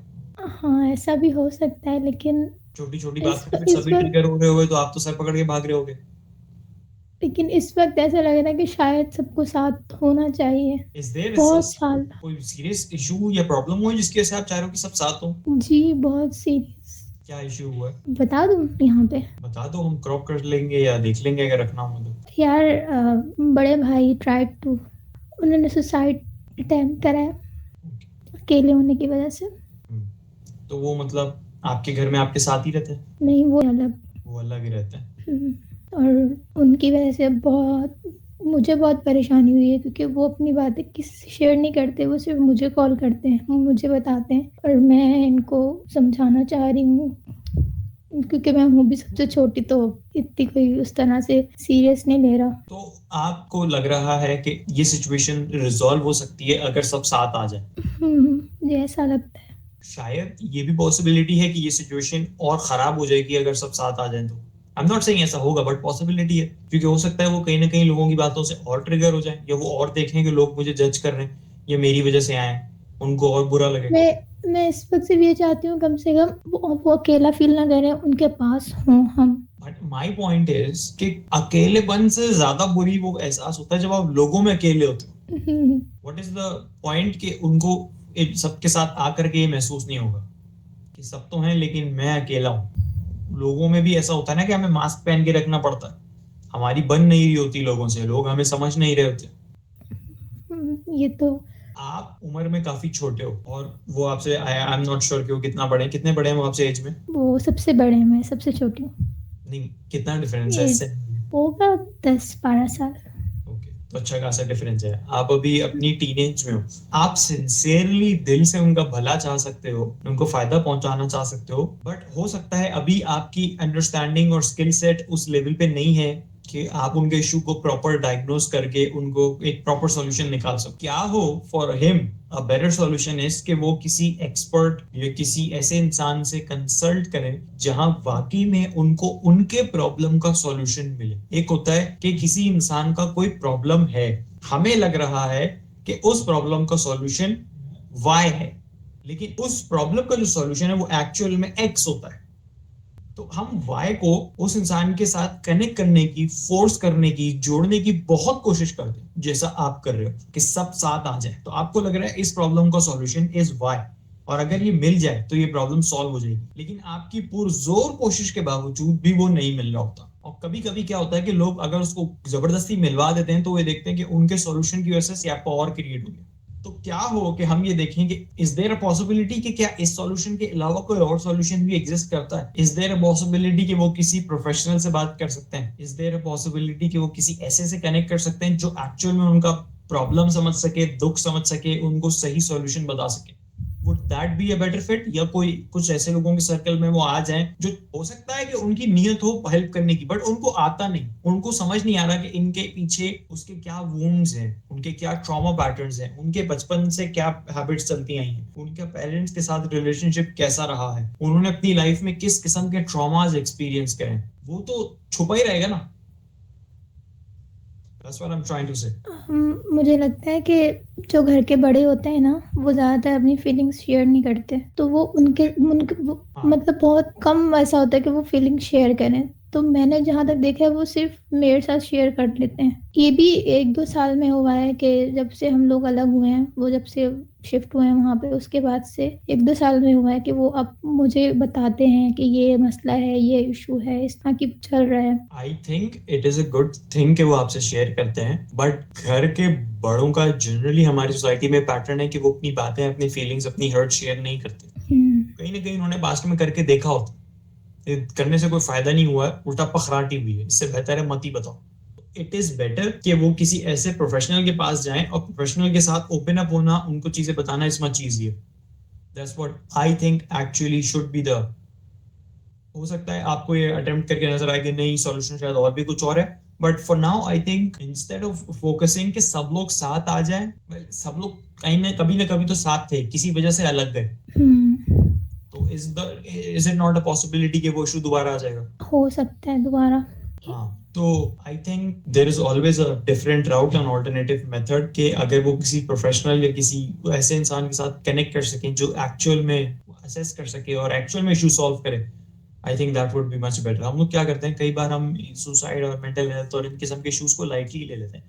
हाँ, ऐसा भी हो सकता है, लेकिन छोटी छोटी इस बात पे फिर इस सभी वक्त ट्रिगर हो रहे होगे तो आप तो सर पकड़ के भाग रहे होगे। लेकिन इस वक्त ऐसा लग रहा है कि शायद सबको साथ होना चाहिए। इज देयर बहुत साल कोई सीरियस इशू या प्रॉब्लम हुआ है जिसकी वजह से आप चाह रहे हो कि सब साथ हो? जी, बहुत सीरियस। क्या इशू हुआ है? बता दूं यहाँ पे? बता दो, हम क्रॉप कर लेंगे या देख लेंगे अगर रखना हो तो। यार, बड़े भाई ट्राइड टू, उन्होंने सुसाइड अटेम्प्ट करा है अकेले होने की वजह से। तो वो मतलब आपके घर में आपके साथ ही रहते हैं? नहीं, वो अलग। वो अलग ही रहते हैं। और उनकी वजह से मुझे बहुत परेशानी हुई है, क्योंकि वो अपनी बातें किसी से शेयर नहीं करते, वो सिर्फ मुझे कॉल करते हैं, वो मुझे बताते हैं, और मैं इनको समझाना चाह रही हूँ, क्योंकि मैं हूँ भी सबसे छोटी, तो इतनी कोई उस तरह से सीरियस नहीं ले रहा। तो आपको लग रहा है कि ये सिचुएशन रिजॉल्व हो सकती है अगर सब साथ आ जाए? मुझे ऐसा लगता है। शायद ये भी पॉसिबिलिटी है कि ये सिचुएशन और खराब हो जाएगी अगर सब साथ आ जाएं तो। आई एम नॉट सेइंग ऐसा होगा, बट पॉसिबिलिटी है, क्योंकि हो सकता है वो कहीं ना कहीं लोगों की बातों से और ट्रिगर हो जाए, या वो और देखें कि लोग मुझे जज कर रहे हैं, ये मेरी वजह से आए, उनको और बुरा लगे। मैं इस वक्त सिर्फ ये चाहती हूँ, कम से कम वो अकेला फील ना करें, उनके पास हों हम। बट माय पॉइंट इज कि अकेलेपन से ज्यादा बुरी वो एहसास होता है जब आप लोगों में अकेले होते हो। व्हाट इज द पॉइंट कि उनको सबके साथ आकर के ये महसूस नहीं होगा कि सब तो हैं लेकिन मैं अकेला हूँ। लोगों में भी ऐसा होता है ना कि हमें मास्क पहन के रखना पड़ता है, हमारी बन नहीं रही होती लोगों से, लोग हमें समझ नहीं रहे होते। ये तो आप उम्र में काफी छोटे हो और वो आपसे, आई एम नॉट श्योर कि वो कितना बड़े हैं, कितने बड़े हैं वो आपसे एज में? वो सबसे बड़े हैं, मैं सबसे छोटी हूँ। नहीं, कितना डिफरेंस है इससे? होगा 10-12 साल। ओके, तो अच्छा खासा डिफरेंस है। आप अभी अपनी टीनेज में हो, आप सिंसियरली दिल से उनका भला चाह सकते हो, उनको फायदा पहुंचाना चाह सकते हो, बट हो सकता है अभी आपकी अंडरस्टैंडिंग और स्किल सेट उस लेवल पे नहीं है कि आप उनके इशू को प्रॉपर डायग्नोज करके उनको एक प्रॉपर सॉल्यूशन निकाल सको। क्या हो for him a better solution is कि वो किसी एक्सपर्ट या किसी ऐसे इंसान से कंसल्ट करें जहां वाकई में उनको उनके प्रॉब्लम का सॉल्यूशन मिले। एक होता है कि किसी इंसान का कोई प्रॉब्लम है, हमें लग रहा है कि उस प्रॉब्लम का सॉल्यूशन वाई है, लेकिन उस प्रॉब्लम का जो सॉल्यूशन है वो एक्चुअल में एक्स होता है। तो हम वाई को उस इंसान के साथ कनेक्ट करने की, फोर्स करने की, जोड़ने की बहुत कोशिश करते हैं, जैसा आप कर रहे हो कि सब साथ आ जाए। तो आपको लग रहा है इस प्रॉब्लम का सॉल्यूशन इज वाई, और अगर ये मिल जाए तो ये प्रॉब्लम सॉल्व हो जाएगी, लेकिन आपकी पुरजोर कोशिश के बावजूद भी वो नहीं मिल रहा होता। और कभी कभी क्या होता है कि लोग अगर उसको जबरदस्ती मिलवा देते हैं तो वो देखते हैं कि उनके सॉल्यूशन की वजह से स्यापा और क्रिएट हो गया। तो क्या हो कि हम ये देखें कि इज देयर अ पॉसिबिलिटी कि क्या इस सॉल्यूशन के अलावा कोई और सॉल्यूशन भी एग्जिस्ट करता है? इज देयर अ पॉसिबिलिटी कि वो किसी प्रोफेशनल से बात कर सकते हैं? इज देयर अ पॉसिबिलिटी कि वो किसी ऐसे से कनेक्ट कर सकते हैं जो एक्चुअल में उनका प्रॉब्लम समझ सके, दुख समझ सके, उनको सही सॉल्यूशन बता सके? Would that be a better fit? या कोई कुछ ऐसे लोगों के सर्कल में वो आ जाएं जो हो सकता है कि उनकी नीयत हो हेल्प करने की, बट उनको आता नहीं, उनको समझ नहीं आ रहा कि इनके पीछे उसके क्या वुंड्स हैं, उनके क्या ट्रॉमा पैटर्न्स हैं, उनके बचपन से क्या हैबिट्स चलती आई हैं, उनके पेरेंट्स के साथ रिलेशनशिप कैसा रहा है, उन्होंने अपनी लाइफ में किस किस्म के ट्रॉमास एक्सपीरियंस करे हैं, वो तो छुपा ही रहेगा ना। That's what I'm trying to say. मुझे लगता है कि जो घर के बड़े होते हैं ना, वो ज़्यादातर अपनी फीलिंग्स शेयर नहीं करते, तो वो उनके मतलब बहुत कम ऐसा होता है कि वो फीलिंग शेयर करें। तो मैंने जहाँ तक देखा है वो सिर्फ मेरे साथ शेयर कर लेते हैं। ये भी 1-2 साल में हुआ है कि जब से हम लोग अलग हुए हैं, वो जब से शिफ्ट हुए हैं वहाँ पे, उसके बाद से 1-2 साल में हुआ है कि वो अब मुझे बताते हैं कि ये मसला है, ये इशू है, इस तरह की चल रहा है। I think it is a good thing कि वो आपसे शेयर करते हैं, बट घर के बड़ों का जनरली हमारी सोसाइटी में पैटर्न है कि वो अपनी बातें, अपनी फीलिंग्स, अपनी हर्ट शेयर नहीं करते। कहीं ना कहीं उन्होंने पास्ट में करके देखा होता, करने से कोई फायदा नहीं हुआ, उल्टा पखराटी हुई है, इससे बेहतर है मत ही बताओ। इट इज बेटर कि वो किसी ऐसे प्रोफेशनल के पास जाएं और प्रोफेशनल के साथ ओपन अप होना, उनको चीजें बताना is much easier. That's what I think actually should be the. हो सकता है आपको ये अटेम्प्ट करके नजर आए कि नहीं, सॉल्यूशन शायद और भी कुछ और है, but for now I think instead of focusing कि सब लोग साथ आ जाएं, सब लोग कहीं ना कभी तो साथ थे, किसी वजह से अलग गए, तो is it not a possibility कि वो इशू दोबारा आ जाएगा? हो सकता है दोबारा। हाँ, तो I think there is always a different route and alternative method कि अगर वो किसी प्रोफेशनल या किसी ऐसे इंसान के साथ कनेक्ट कर सकें जो एक्चुअल में असेस कर सके और एक्चुअल में इशू सॉल्व करे, I think that would be much better. हम लोग क्या करते हैं, कई बार हम सुसाइड और मेंटल हेल्थ और इन किस्म के इश्यूज को लाइटली ले लेते हैं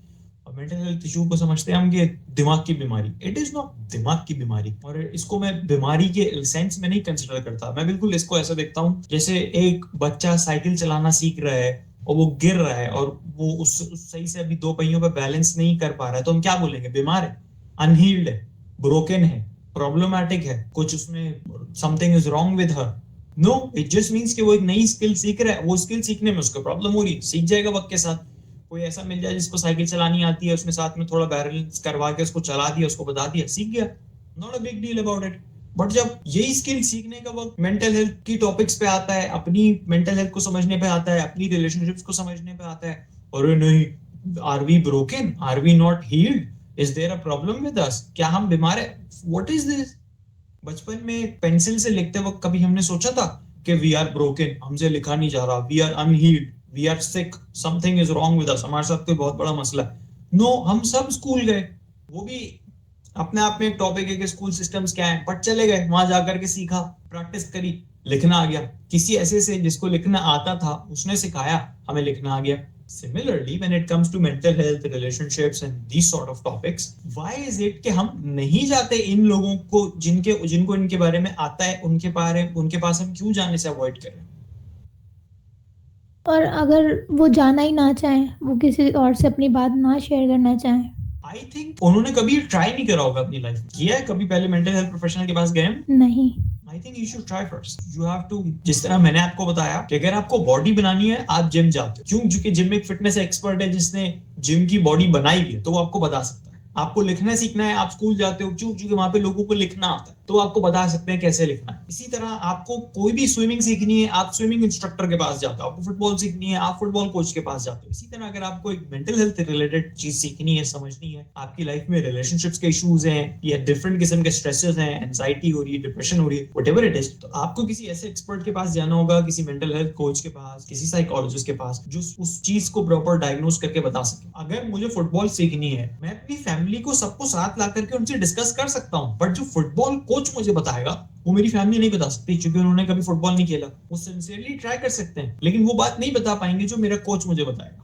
और मेंटल हेल्थ इशू को समझते हैं हम कि दिमाग की बीमारी। इट इज नॉट दिमाग की बीमारी, और इसको मैं बीमारी के सेंस में नहीं कंसिडर करता। मैं बिल्कुल इसको ऐसा देखता हूँ जैसे एक बच्चा साइकिल चलाना सीख रहा है और वो गिर रहा है और वो उस सही से अभी दो पहियों पे बैलेंस नहीं कर पा रहा है, तो हम क्या बोलेंगे? बीमार है, अनहील्ड है, ब्रोकन है, प्रॉब्लमैटिक है, कुछ उसमें something is wrong with her. No, it just means कि वो एक नई स्किल सीख रहा है, वो स्किल सीखने में उसको प्रॉब्लम हो रही है, सीख जाएगा वक्त के साथ। कोई ऐसा मिल जाए जिसको साइकिल चलानी आती है, उसने साथ में थोड़ा बैलेंस करवा के उसको चला दिया, उसको बता दिया, सीख गया, not a big deal about it. But जब यही स्किल सीखने का वक्त मेंटल हेल्थ की टॉपिक्स पे आता है, अपनी मेंटल हेल्थ को समझने पे आता है, अपनी रिलेशनशिप्स को समझने पे आता है, और नहीं, are we broken, are we not healed, is there a problem with us, क्या हम बीमार है, व्हाट इज दिस? बचपन में पेंसिल से लिखते वक्त कभी हमने सोचा था कि वी आर ब्रोकन, हमसे लिखा नहीं जा रहा, we are unhealed, we are sick, something is wrong with us, हमारे साथ कोई बहुत बड़ा मसला है? नो, हम सब स्कूल गए, वो भी अपने आप में एक टॉपिक है कि स्कूल सिस्टम्स क्या है, बट चले गए वहां जाकर के, सीखा, प्रैक्टिस करी, लिखना आ गया। किसी ऐसे से जिसको लिखना आता था उसने सिखाया, हमें लिखना आ गया। Similarly, when it comes to mental health, relationships and these sort of topics, why is it कि हम नहीं जाते इन लोगों को जिनको इनके बारे में आता है, उनके पास हम क्यों जाने से अवॉइड कर रहे हैं? और अगर वो जाना ही ना चाहें, वो किसी और से अपनी बात ना शेयर करना चाहें, आई थिंक उन्होंने कभी ट्राई नहीं करा होगा अपनी लाइफ, किया है कभी पहले मेंटल हेल्थ प्रोफेशनल के पास गए? नहीं। I think you should try first. You have to, जिस तरह मैंने आपको बताया कि अगर आपको बॉडी बनानी है, आप जिम जाते हो, क्यों? क्योंकि जिम में एक फिटनेस एक्सपर्ट है जिसने जिम की बॉडी बनाई है, तो वो आपको बता सकता है। आपको लिखना सीखना है, आप स्कूल जाते हो, क्यों? क्योंकि वहां पे लोगों को लिखना आता है, तो आपको बता सकते हैं कैसे लिखना है। इसी तरह आपको कोई भी स्विमिंग सीखनी है, आप स्विमिंग इंस्ट्रक्टर के पास जाते हो, आपको फुटबॉल सीखनी है, आप फुटबॉल कोच के पास जाते हो। इसी तरह अगर आपको एक मेंटल हेल्थ रिलेटेड चीज सीखनी है, समझनी है, आपकी लाइफ में रिलेशनशिप्स के इश्यूज हैं या डिफरेंट किस्म के स्ट्रेसेस हैं, एंजाइटी हो रही है, डिप्रेशन हो रही है, व्हाटएवर इट इज, तो आपको किसी ऐसे एक्सपर्ट के पास जाना होगा, किसी मेंटल हेल्थ कोच के पास, किसी साइकोलॉजिस्ट के पास, जो उस चीज को प्रॉपर डायग्नोज करके बता सके। अगर मुझे फुटबॉल सीखनी है, मैं अपनी फैमिली को सबको साथ ला करके उनसे डिस्कस कर सकता हूँ, बट जो फुटबॉल कोच मुझे बताएगा वो मेरी फैमिली नहीं बता सकती, क्योंकि उन्होंने कभी फुटबॉल नहीं खेला। वो सिंसियरली ट्राई कर सकते हैं, लेकिन वो बात नहीं बता पाएंगे जो मेरा कोच मुझे बताएगा।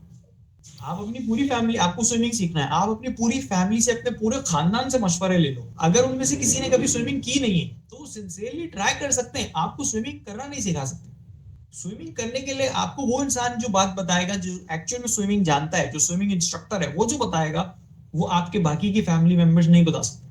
आप अपनी पूरी फैमिली, आपको स्विमिंग सीखना है, आप अपनी पूरी फैमिली से, अपने पूरे खानदान से मशवरे ले लो। अगर उनमें से किसी ने कभी स्विमिंग की नहीं है, तो सिंसियरली ट्राई कर सकते हैं, आपको स्विमिंग करना नहीं सिखा सकते। स्विमिंग करने के लिए आपको वो इंसान जो बात बताएगा, जो एक्चुअल में स्विमिंग जानता है, जो स्विमिंग इंस्ट्रक्टर है, वो जो बताएगा, वो आपके बाकी के फैमिली मेंबर्स नहीं बता सकते।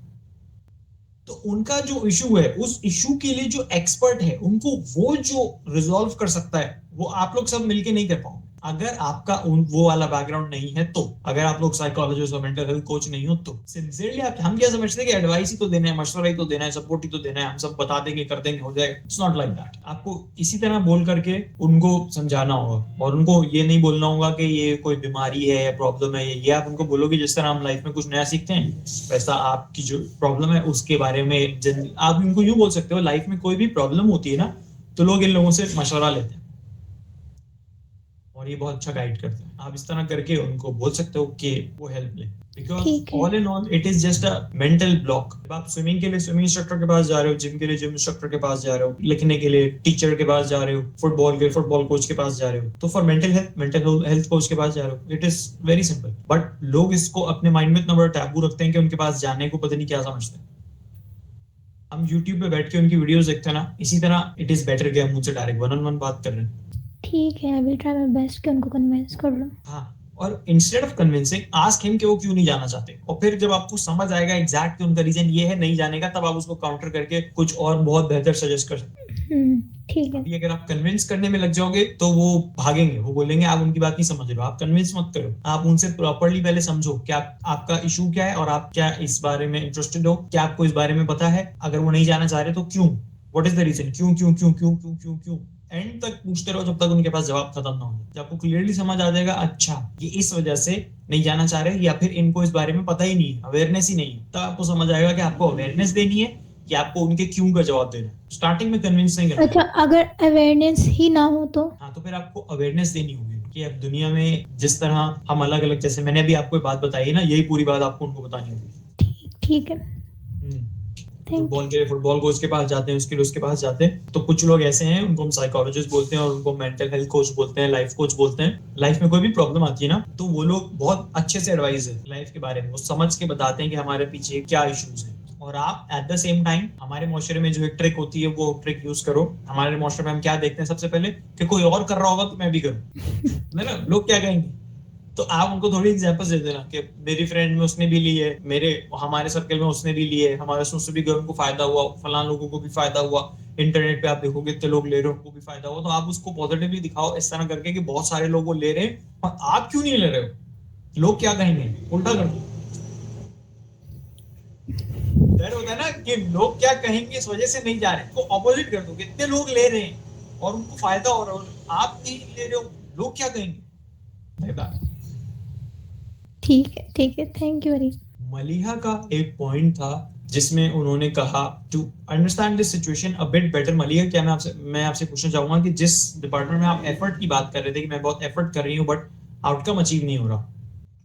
तो उनका जो इशू है, उस इशू के लिए जो एक्सपर्ट है, उनको वो जो रिजॉल्व कर सकता है, वो आप लोग सब मिलके नहीं कर पाओगे। अगर आपका वो वाला बैकग्राउंड नहीं है, तो अगर आप लोग साइकोलॉजिस्ट और मेंटल हेल्थ कोच नहीं हो, तो सिंसियरली हम क्या समझते हैं कि एडवाइस ही तो देना है, मशवरा ही तो देना है, सपोर्ट ही तो देना है, हम सब बता देंगे, कर देंगे, हो जाएगा। It's not like that. आपको इसी तरह बोल करके उनको समझाना होगा, और उनको ये नहीं बोलना होगा कि ये कोई बीमारी है या प्रॉब्लम है। ये आप उनको बोलोगे जिस तरह हम लाइफ में कुछ नया सीखते हैं, वैसा आपकी जो प्रॉब्लम है उसके बारे में आप उनको यूं बोल सकते हो, लाइफ में कोई भी प्रॉब्लम होती है ना, तो लोग इन लोगों से मशवरा लेते हैं और ये बहुत अच्छा गाइड करते हैं। आप इस तरह करके उनको बोल सकते हो कि वो हेल्प ले, because all in all it is just a mental block. आप स्विमिंग के लिए स्विमिंग इंस्ट्रक्टर के पास जा रहे हो, जिम के लिए जिम इंस्ट्रक्टर के पास जा रहे हो, लिखने के लिए टीचर के पास जा रहे हो, फुटबॉल के फुटबॉल कोच के पास जा रहे हो, तो फॉर मेंटल हेल्थ कोच के पास जा रहे हो। It is very simple, but लोग इसको अपने माइंड में इतना बड़ा टैबू रखते हैं कि उनके पास जाने को पता नहीं क्या समझते हैं। हम YouTube पे बैठ के उनकी वीडियोस देखते हैं ना, इसी तरह इट इज बेटर कि हम उनसे डायरेक्ट वन ऑन वन बात कर रहे हैं। ठीक है, I will try my best कि उनको कन्विंस कर लूं। हाँ, और instead of convincing, ask him कि वो क्यों नहीं जाना चाहते, और फिर जब आपको समझ आएगा एग्जैक्ट उनका रीजन ये है नहीं जाने का, तब आप उसको काउंटर करके कुछ और बहुत बेहतर सजेस्ट कर सकते हैं। ठीक है। अभी अगर आप कन्विंस करने में लग जाओगे तो वो भागेंगे, वो बोलेंगे आप उनकी बात नहीं समझ रहे हो। आप कन्विंस मत करो, आप उनसे प्रॉपर्ली पहले समझो क्या आपका इशू क्या है, और आप क्या इस बारे में इंटरेस्टेड हो, क्या आपको इस बारे में पता है। अगर वो नहीं जाना चाह रहे तो क्यों, व्हाट इज द रीजन, क्यों क्यों क्यों क्यों क्यों क्यों क्यों, एंड तक पूछते रहो जब तक उनके पास जवाब खत्म ना हो। जब आपको क्लियरली समझ आ जाएगा अच्छा ये इस वजह से नहीं जाना चाह रहे, या फिर इनको इस बारे में पता ही नहीं है, अवेयरनेस ही नहीं है, तब आपको समझ आएगा कि आपको अवेयरनेस देनी है कि आपको उनके क्यों का जवाब देना है। स्टार्टिंग में कन्विंस नहीं करना। अच्छा, अगर अवेयरनेस ही ना हो तो? हाँ, तो फिर आपको अवेयरनेस देनी होगी कि अब दुनिया में जिस तरह हम अलग अलग, जैसे मैंने अभी आपको बात बताई है ना, यही पूरी बात आपको उनको बतानी होगी। ठीक है, फुटबॉल कोच के पास जाते हैं, उसके पास जाते हैं, तो कुछ लोग ऐसे हैं उनको हम साइकोलॉजिस्ट बोलते हैं और उनको मेंटल हेल्थ कोच बोलते हैं, लाइफ कोच बोलते हैं। लाइफ में कोई भी प्रॉब्लम आती है ना, तो वो लोग बहुत अच्छे से एडवाइस है लाइफ के बारे में, वो समझ के बताते हैं कि हमारे पीछे क्या इश्यूज हैं। और आप एट द सेम टाइम हमारे मुआशरे में जो एक ट्रिक होती है वो ट्रिक यूज करो। हमारे मुआशरे में हम क्या देखते हैं सबसे पहले कि कोई और कर रहा होगा तो मैं भी करूँ ना, लोग क्या कहेंगे, तो आप उनको थोड़ी एग्जांपल्स दे देना कि मेरी फ्रेंड में उसने भी ली है, हमारे सर्कल में उसने भी ली है, हमारे उससे भी उनको फायदा हुआ, फलां लोगों को भी फायदा हुआ, इंटरनेट पे आप देखोगे इतने लोग ले रहे हो, उनको भी फायदा हुआ। तो आप उसको पॉजिटिवली दिखाओ इस तरह करके कि बहुत सारे लोग वो ले रहे हैं और आप क्यों नहीं ले रहे हो, लोग क्या कहेंगे, उल्टा कर दो। डर होता है ना कि लोग क्या कहेंगे, इस वजह से नहीं जा रहे, तो ऑपोजिट कर दो, कितने लोग ले रहे हैं और उनको फायदा हो रहा है, आप नहीं ले रहे हो, लोग क्या कहेंगे। ठीक है, थैंक यू वेरी। मलिहा का एक पॉइंट था जिसमें उन्होंने कहा to understand this situation a bit better. Maliha, क्या मैं आपसे पूछना चाहूंगा कि जिस डिपार्टमेंट में आप एफर्ट की बात कर रहे थे कि मैं बहुत एफर्ट कर रही हूँ बट आउटकम अचीव नहीं हो रहा,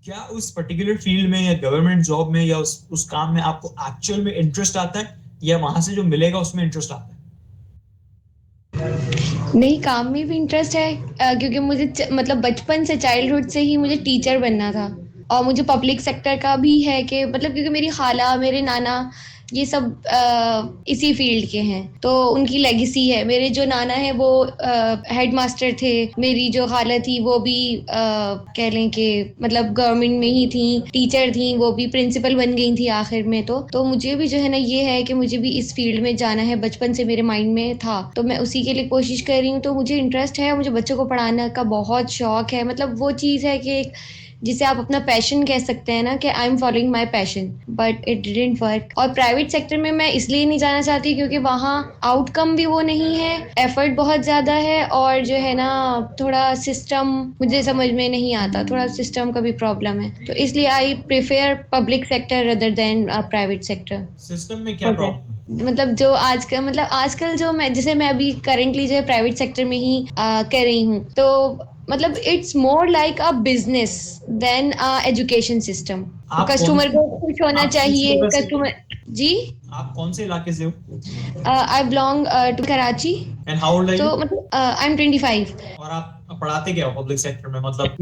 क्या उस पर्टिकुलर फील्ड में या गवर्नमेंट जॉब में या उस काम में आपको एक्चुअल में इंटरेस्ट आता है या वहां से जो मिलेगा उसमें इंटरेस्ट आता है? नहीं, काम में भी इंटरेस्ट है, क्योंकि मुझे मतलब बचपन से, चाइल्डहुड से ही मुझे टीचर बनना था। और मुझे पब्लिक सेक्टर का भी है कि मतलब क्योंकि मेरी खाला, मेरे नाना, ये सब इसी फील्ड के हैं, तो उनकी लेगेसी है। मेरे जो नाना है वो हेड मास्टर थे, मेरी जो खाला थी वो भी कह लें कि मतलब गवर्नमेंट में ही थी, टीचर थी, वो भी प्रिंसिपल बन गई थी आखिर में। तो मुझे भी जो है ना ये है कि मुझे भी इस फील्ड में जाना है, बचपन से मेरे माइंड में था, तो मैं उसी के लिए कोशिश कर रही हूँ। तो मुझे इंटरेस्ट है, मुझे बच्चों को पढ़ाने का बहुत शौक है। मतलब वो चीज़ है कि जिसे आप अपना पैशन कह सकते हैं ना, कि I am following my passion, but it didn't work. और प्राइवेट सेक्टर में मैं इसलिए नहीं जाना चाहती क्योंकि वहाँ आउटकम भी वो नहीं है, एफर्ट बहुत ज़्यादा है, और जो है ना थोड़ा सिस्टम मुझे समझ में नहीं आता, थोड़ा सिस्टम का भी प्रॉब्लम है, तो इसलिए I prefer public sector rather than private sector. System में क्या प्रॉब्लम? मतलब जो आजकल जो मैं, जैसे मैं अभी करेंटली जो है प्राइवेट सेक्टर में ही कर रही हूँ, तो मतलब it's more like a business than a education system. Customer को खुश होना चाहिए, कस्टमर। जी, आप कौन से इलाके से हो? I belong to Karachi. And how old are you? तो मतलब आई एम 25। और आप पढ़ाते क्या हो पब्लिक सेक्टर में, मतलब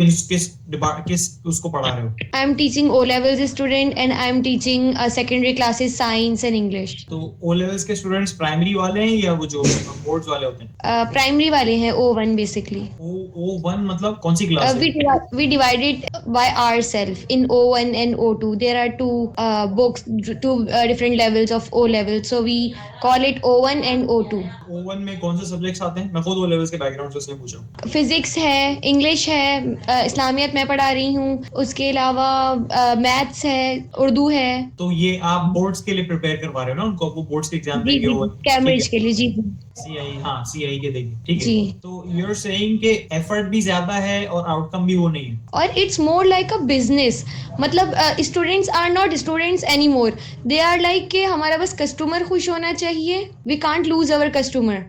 किस उसको पढ़ा रहे हो? I am teaching O levels student and I am teaching secondary classes science and English. तो ओ लेवल्स के स्टूडेंट्स प्राइमरी वाले हैं या वो जो बोर्ड्स वाले होते हैं? प्राइमरी वाले हैं, O1 बेसिकली। O1 मतलब कौन सी क्लास है? We divide it by ourselves in O1 and O2. There are two different levels of O level. So we call it O1 and O2. O1 में कौन से सब्जेक्ट्स आते हैं? मैं खुद O लेवल्स के बैकग्राउंड से इसलिए पूछा। फिजिक्स है, इंग्लिश है, इस्लामियत मैं पढ़ा रही हूँ, उसके अलावा मैथ्स है, उर्दू है। तो ये आप बोर्ड्स के लिए प्रिपेयर करवा रहे हो ना उनको, वो बोर्ड्स के एग्जाम देंगे वो कैम्ब्रिज के लिए। जी CIE के देंगे, ठीक है। तो यू आर सेइंग कि एफर्ट भी ज्यादा है और आउटकम भी वो नहीं है, और it's more like a business. मतलब students are not students any more, they are like कि हमारा बस कस्टमर खुश होना चाहिए, we can't lose our customer.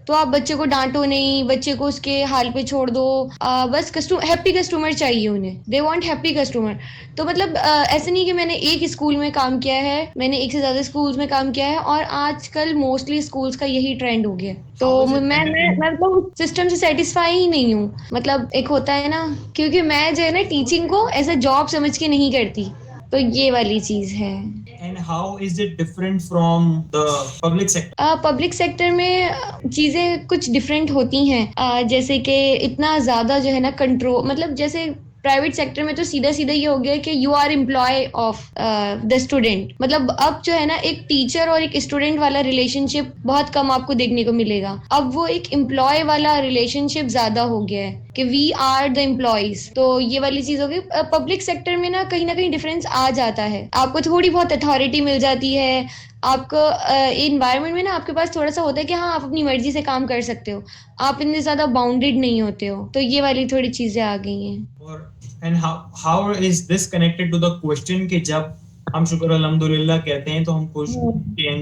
तो आप बच्चे को डांटो नहीं, बच्चे को उसके हाल पे छोड़ दो, बस हैप्पी कस्टमर चाहिए उन्हें, दे वांट हैप्पी कस्टमर। तो मतलब ऐसे नहीं कि मैंने एक स्कूल में काम किया है, मैंने एक से ज्यादा स्कूल्स में काम किया है, और आजकल मोस्टली स्कूल्स का यही ट्रेंड हो गया। तो मैं मतलब सिस्टम से सेटिस्फाई ही नहीं हूँ। मतलब एक होता है ना, क्योंकि मैं जो है ना टीचिंग को एज अ जॉब समझ के नहीं करती, तो ये वाली चीज है। And how is it different from the public sector? Public sector में चीजें कुछ डिफरेंट होती हैं, जैसे कि इतना ज्यादा जो है ना कंट्रोल, मतलब जैसे प्राइवेट सेक्टर में तो सीधा सीधा ये हो गया कि you are employ of the student. मतलब अब जो है ना एक टीचर और एक स्टूडेंट वाला रिलेशनशिप बहुत कम आपको देखने को मिलेगा, अब वो एक एम्प्लॉय वाला रिलेशनशिप ज्यादा हो गया है कि वी आर द एम्प्लॉइज। तो ये वाली चीज होगी। पब्लिक सेक्टर में ना कहीं डिफरेंस आ जाता है, आपको थोड़ी बहुत अथॉरिटी मिल जाती है, आपको इन्वायरमेंट में ना आपके पास थोड़ा सा होता है कि हाँ आप अपनी मर्जी से काम कर सकते हो, आप इतने ज्यादा बाउंडेड नहीं होते हो। तो ये वाली थोड़ी चीजें आ गई हैं। और and how is this connected to the question कि जब हम शुक्र अल्हम्दुलिल्लाह कहते हैं तो हम कुछ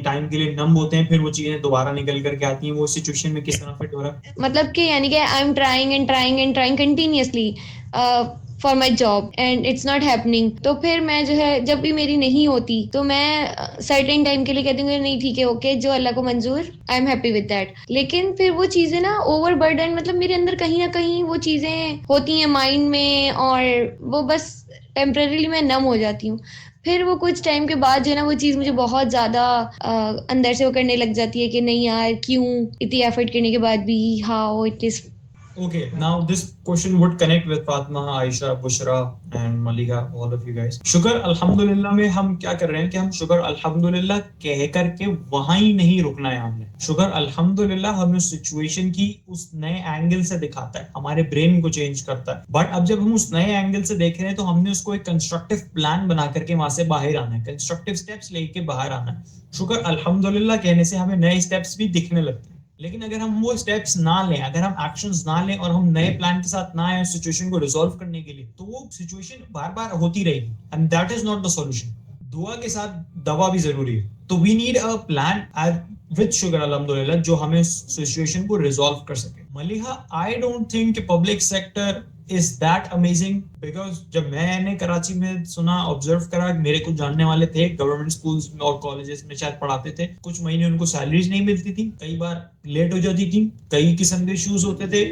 टाइम के लिए नम होते हैं, फिर वो चीजें दोबारा निकल करके आती हैं, वो सिचुएशन में किस तरह फिट हो रहा है? मतलब कि यानी कि I am trying and trying and trying continuously for my job and it's not happening. तो फिर मैं जो है जब भी मेरी नहीं होती तो मैं सर्टेन टाइम के लिए कहती हूँ नहीं ठीक है ओके, जो अल्लाह को मंजूर, I am happy with that. लेकिन फिर वो चीजें ना ओवर बर्डन, मतलब मेरे अंदर कहीं ना कहीं वो चीजें होती हैं माइंड में, और वो बस टेम्परेरीली मैं नम हो जाती हूँ। फिर वो कुछ टाइम के बाद जो है ना वो चीज़ मुझे बहुत ज़्यादा अंदर से वो करने लग जाती है कि नहीं यार, क्यों इतनी एफर्ट करने के बाद भी, how it is. Okay, now this question would connect with Fatma, Aisha, Bushra and Malika, all of you guys. शुक्र अल्हम्दुलिल्लाह में हम क्या कर रहे हैं कि हम शुक्र अल्हम्दुलिल्लाह कह करके वहां ही नहीं रुकना है हमने। शुक्र अल्हम्दुलिल्लाह हमें सिचुएशन की उस नए एंगल से दिखाता है, हमारे ब्रेन को चेंज करता है। बट अब जब हम उस नए एंगल से देख रहे हैं तो हमने उसको एक कंस्ट्रक्टिव प्लान बना करके वहां से बाहर आना है, कंस्ट्रक्टिव स्टेप्स लेके बाहर आना है। शुक्र अल्हम्दुलिल्लाह कहने से हमें नए स्टेप्स भी दिखने लगते हैं। लेकिन अगर हम वो स्टेप्स ना लें, अगर हम एक्शंस ना लें और हम नए प्लान के साथ ना आए सिचुएशन को रिजॉल्व करने के लिए, तो वो सिचुएशन बार बार होती रहेगी and that is not the solution. दुआ के साथ दवा भी जरूरी है। तो we need a plan with शुक्र अल्हम्दुलिल्लाह जो हमें सिचुएशन को रिजॉल्व कर सके। Maliha, I don't think public sector is that amazing because जब मैंने कराची में सुना, ऑब्जर्व करा, मेरे कुछ जानने वाले थे गवर्नमेंट स्कूल्स में और कॉलेजेस में शायद पढ़ाते थे, कुछ महीने उनको सैलरीज नहीं मिलती थी, कई बार लेट हो जाती थी, कई किस्म के इश्यूज होते थे।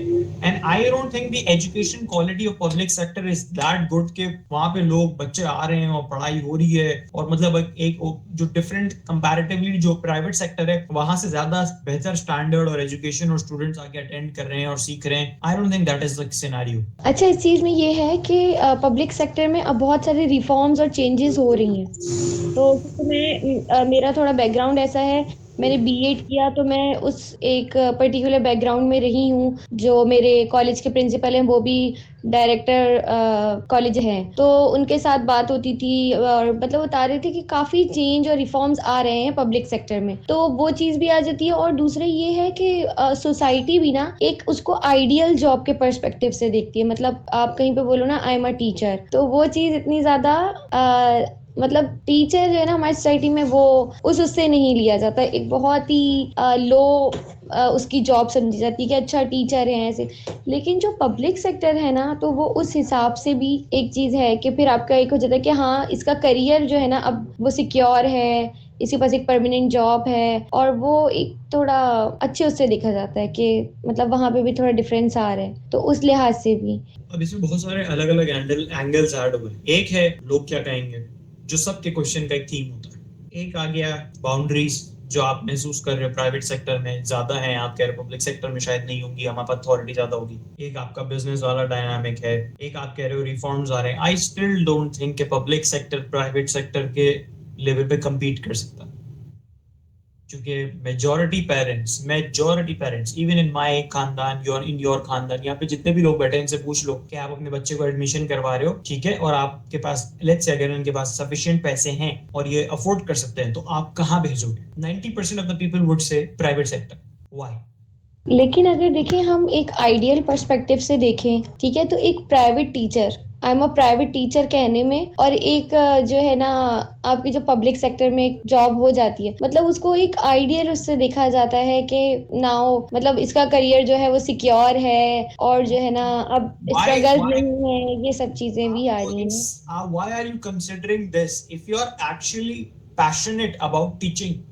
And I don't think the education quality of public sector is that good कि वहां पे लोग बच्चे आ रहे हैं और पढ़ाई हो रही है, और मतलब एक जो डिफरेंट कंपैरेटिवली जो प्राइवेट सेक्टर है वहां से ज्यादा बेहतर स्टैंडर्ड और एजुकेशन और स्टूडेंट्स आके अटेंड कर रहे हैं और सीख रहे हैं। आई don't think that is the scenario. अच्छा, इस चीज़ में ये है कि पब्लिक सेक्टर में अब बहुत सारे रिफॉर्म्स और चेंजेस हो रही हैं। तो मेरा थोड़ा बैकग्राउंड ऐसा है, मैंने बीएड किया तो मैं उस एक पर्टिकुलर बैकग्राउंड में रही हूँ। जो मेरे कॉलेज के प्रिंसिपल हैं वो भी डायरेक्टर कॉलेज हैं, तो उनके साथ बात होती थी और मतलब बता रहे थे कि काफ़ी चेंज और रिफॉर्म्स आ रहे हैं पब्लिक सेक्टर में। तो वो चीज़ भी आ जाती है। और दूसरा ये है कि सोसाइटी भी ना एक उसको आइडियल जॉब के पर्सपेक्टिव से देखती है। मतलब आप कहीं पे बोलो ना आई एम अ टीचर, तो वो चीज़ इतनी ज़्यादा मतलब टीचर जो है ना हमारी सोसाइटी में वो उससे नहीं लिया जाता, एक बहुत ही लो उसकी जॉब समझी जाती है कि अच्छा टीचर है ऐसे। लेकिन जो पब्लिक सेक्टर है ना तो वो उस हिसाब से भी एक चीज़ है कि फिर आपका एक हो जाता है कि हाँ इसका करियर जो है ना अब वो सिक्योर है, इसके पास एक परमानेंट जॉब है, और वो एक थोड़ा अच्छे उससे देखा जाता है कि मतलब वहाँ पे भी थोड़ा डिफरेंस आ रहा है, तो उस लिहाज से भी। अब इसमें बहुत सारे अलग अलग एंगल्स ऐड हुए। एक है लोग क्या कहेंगे, जो सबके क्वेश्चन का एक थीम होता है। एक आ गया बाउंड्रीज, जो आप महसूस कर रहे हो प्राइवेट सेक्टर में ज्यादा है, आप कह रहे हो पब्लिक सेक्टर में शायद नहीं होंगी, हमारे पास अथॉरिटी ज्यादा होगी। एक आपका बिजनेस वाला डायनामिक है, एक आप कह रहे हो रिफॉर्म्स आ रहे हैं। आई स्टिल डोंट थिंक कि पब्लिक सेक्टर प्राइवेट सेक्टर के लेवल पे compete कर सकता, क्योंकि majority parents even in my खानदान, इन योर खानदान, यहाँ पे जितने भी लोग बैठे हैं इनसे पूछ लो कि आप अपने बच्चे को एडमिशन करवा रहे हो, ठीक है, और आपके पास लेट्स से अगर इनके पास सफिशिएंट पैसे हैं और ये अफोर्ड कर सकते हैं, तो आप कहाँ भेजोगे? 90% of the people would say private sector. Why? लेकिन अगर देखें हम एक आइडियल पर्सपेक्टिव से देखें, ठीक है, तो एक private teacher, I am a private teacher कहने में, और एक जो है ना आपकी जो पब्लिक सेक्टर में एक जॉब हो जाती है, मतलब उसको एक आइडियल उससे देखा जाता है कि नाउ मतलब इसका करियर जो है वो सिक्योर है, और जो है ना अब स्ट्रगल नहीं है, ये सब चीजें भी आ रही हैं। Why are you considering this if you are actually passionate about teaching?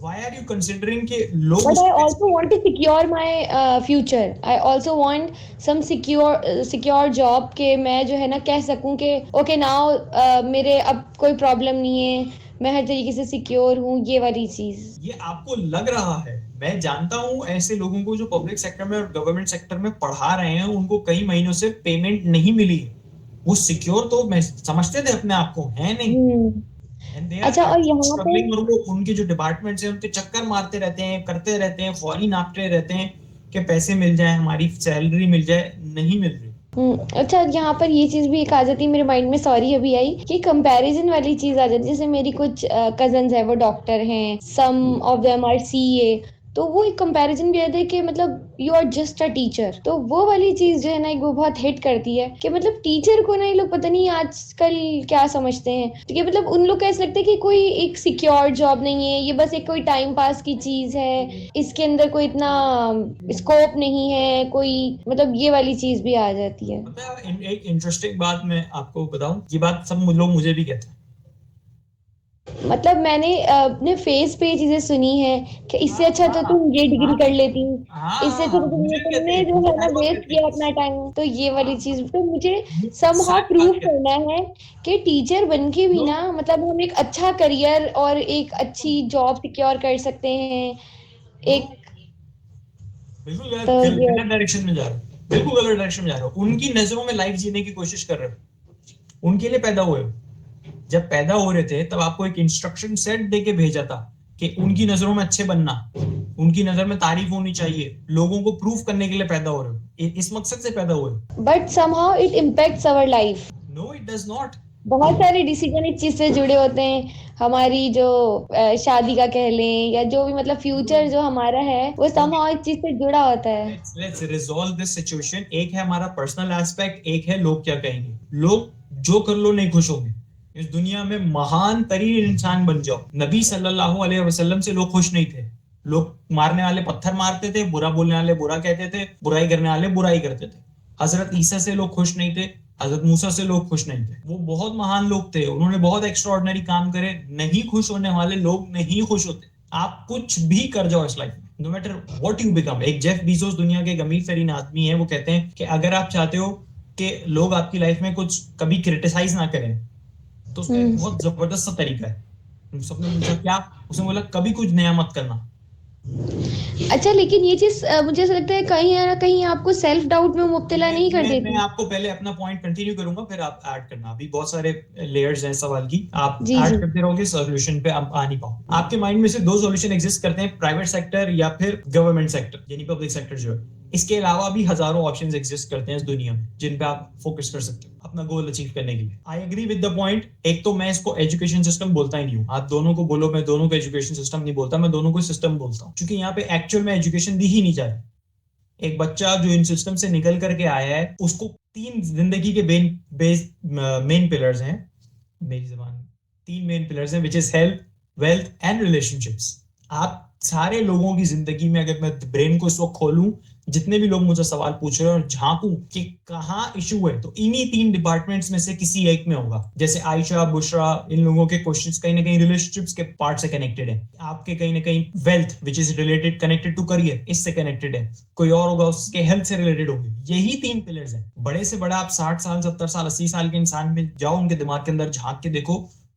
Why are you considering कि लोग? But I also want to secure my future. I also want some secure job के मैं जो है ना कह सकूं कि okay now मेरे अब कोई प्रॉब्लम नहीं है, मैं हर तरीके से सिक्योर हूँ, ये वाली चीज। ये आपको लग रहा है। मैं जानता हूँ ऐसे लोगों को जो पब्लिक सेक्टर में और गवर्नमेंट सेक्टर में पढ़ा रहे हैं, उनको कई महीनों से पेमेंट नहीं मिली है। वो सिक्योर तो मैं समझते थे अपने आप को, है नहीं? अच्छा, और यहाँ पे और वो उनके जो डिपार्टमेंट्स हैं उनके चक्कर मारते रहते हैं, करते रहते हैं, फौरी नापते रहते हैं, कि पैसे मिल जाए, हमारी सैलरी मिल जाए, नहीं मिल रही। अच्छा, यहाँ पर ये चीज भी एक आ जाती है मेरे माइंड में, सॉरी अभी आई, कि कंपैरिजन वाली चीज आ जाती है। जैसे मेरी कुछ कजन्स है, वो डॉक्टर हैं, some of them are CA, तो वो एक कंपैरिजन भी आता है कि मतलब you are just a teacher. तो वो वाली चीज जो है ना, एक वो बहुत हिट करती है कि मतलब टीचर को ना ये लोग पता नहीं आजकल क्या समझते हैं, तो ये मतलब उन लोग को ऐसा लगता है कि कोई एक सिक्योर जॉब नहीं है, ये बस एक कोई टाइम पास की चीज है, इसके अंदर कोई इतना स्कोप नहीं है कोई, मतलब ये वाली चीज भी आ जाती है। पता है, एक इंटरेस्टिंग बात मैं आपको बताऊं, ये बात सब लोग मुझे भी कहते हैं। मतलब मैंने अपने फेस पे ये चीजें सुनी है कि इससे अच्छा तो तुम ये डिग्री कर लेती, इससे अच्छा तो मुझे कहते तुमने हैं, जो मुझे है ना हर वक्त वेस्ट कहते किया हैं, अपना टाइम। तो ये वाली चीज तो मुझे ये समहाउ सारी प्रूव बात कहते करना है कि टीचर बन के भी हैं ना मतलब हम एक अच्छा करियर और एक अच्छी जॉब सिक्योर कर सकते हैं। एक बिल्कुल तो गलत ये गलत डायरेक्शन में जा रहे हो, बिल्कुल गलत डायरेक्शन में जा रहे हो। उनकी नजरों में लाइफ जीने की कोशिश कर रहे हो, उनके लिए पैदा हुए हो। जब पैदा हो रहे थे तब आपको एक इंस्ट्रक्शन सेट दे के भेजा था कि उनकी नजरों में अच्छे बनना, उनकी नजर में तारीफ होनी चाहिए, लोगों को प्रूफ करने के लिए पैदा हो रहे हो, इस मकसद से पैदा हुए हो। But somehow it impacts our life. No it does not. बहुत सारे डिसीजन इस चीज से जुड़े होते हैं। हमारी जो शादी का कह लें या जो भी मतलब फ्यूचर जो हमारा है, वो समहाउ इस चीज से जुड़ा होता है। Let's resolve this situation. एक है हमारा पर्सनल एस्पेक्ट, एक है लोग क्या कहेंगे। लोग जो कर लो नहीं खुश होंगे। इस दुनिया में महान तरीन इंसान बन जाओ। नबी सल्लल्लाहु अलैहि वसल्लम से लोग खुश नहीं थे। लोग मारने वाले पत्थर मारते थे, बुरा बोलने वाले बुरा कहते थे, बुराई करने वाले बुराई करते थे। हजरत ईसा से लोग खुश नहीं थे, हजरत मूसा से लोग खुश नहीं थे। वो बहुत महान लोग थे, उन्होंने बहुत एक्स्ट्राऑर्डिनरी काम करे। नहीं खुश होने वाले लोग नहीं खुश होते। आप कुछ भी कर जाओ इस लाइफ में, no matter what you become. एक जेफ बीजोस दुनिया के अमीर तरीन आदमी है, वो कहते हैं कि अगर आप चाहते हो कि लोग आपकी लाइफ में कुछ कभी क्रिटिसाइज ना करें, तो उसका एक बहुत जबरदस्त सा तरीका है। सबने पूछा क्या, उसने बोला कभी कुछ नया मत करना। अच्छा, लेकिन ये चीज मुझे ऐसा लगता है कहीं ना कहीं आपको सेल्फ डाउट में मुब्तला नहीं कर मैं देती। आपको पहले अपना पॉइंट कंटिन्यू करूंगा, फिर आप ऐड करना। अभी बहुत सारे लेयर्स हैं सवाल की, आप जी जी। ऐड करते रहोगे, सॉल्यूशन पे आप आ नहीं पाओ। आपके माइंड में से दो सॉल्यूशन एग्जिस्ट करते हैं, प्राइवेट सेक्टर या फिर गवर्नमेंट सेक्टर, यानी पब्लिक सेक्टर जो है। इसके अलावा भी हजारों ऑप्शंस एग्जिस्ट करते हैं इस दुनिया में, जिन पे आप फोकस कर सकते हो अपना गोल अचीव करने के लिए। I agree with the point. एक तो मैं इसको एजुकेशन सिस्टम बोलता ही नहीं हूँ। आप दोनों को बोलो, मैं दोनों को एजुकेशन सिस्टम नहीं बोलता, मैं दोनों को सिस्टम बोलता हूँ, क्योंकि यहाँ पे एक्चुअल में एजुकेशन दी ही नहीं जा रही। एक बच्चा जो इन सिस्टम से निकल करके आया है, उसको तीन जिंदगी के मेन पिलर्स हैं, मेरी जबान, तीन मेन पिलर्स हैं, which is health, wealth and relationships. आप सारे लोगों की जिंदगी में अगर मैं ब्रेन को इस वक्त खोलूं, जितने भी लोग मुझे सवाल पूछ रहे हैं, और झांकूं कि कहाँ इशू है, तो इन्हीं तीन डिपार्टमेंट्स में से किसी एक में होगा। जैसे आयशा, बुशरा, इन लोगों के क्वेश्चंस कहीं ना कहीं रिलेशनशिप्स के पार्ट से कनेक्टेड है। आपके कहीं ना कहीं wealth which is related connected to career, इससे कनेक्टेड है। कोई और होगा उसके हेल्थ से रिलेटेड होंगे। यही तीन पिलर्स हैं। बड़े से बड़ा आप 60 साल 70 साल 80 साल के इंसान में जाओ, उनके दिमाग के अंदर झांक के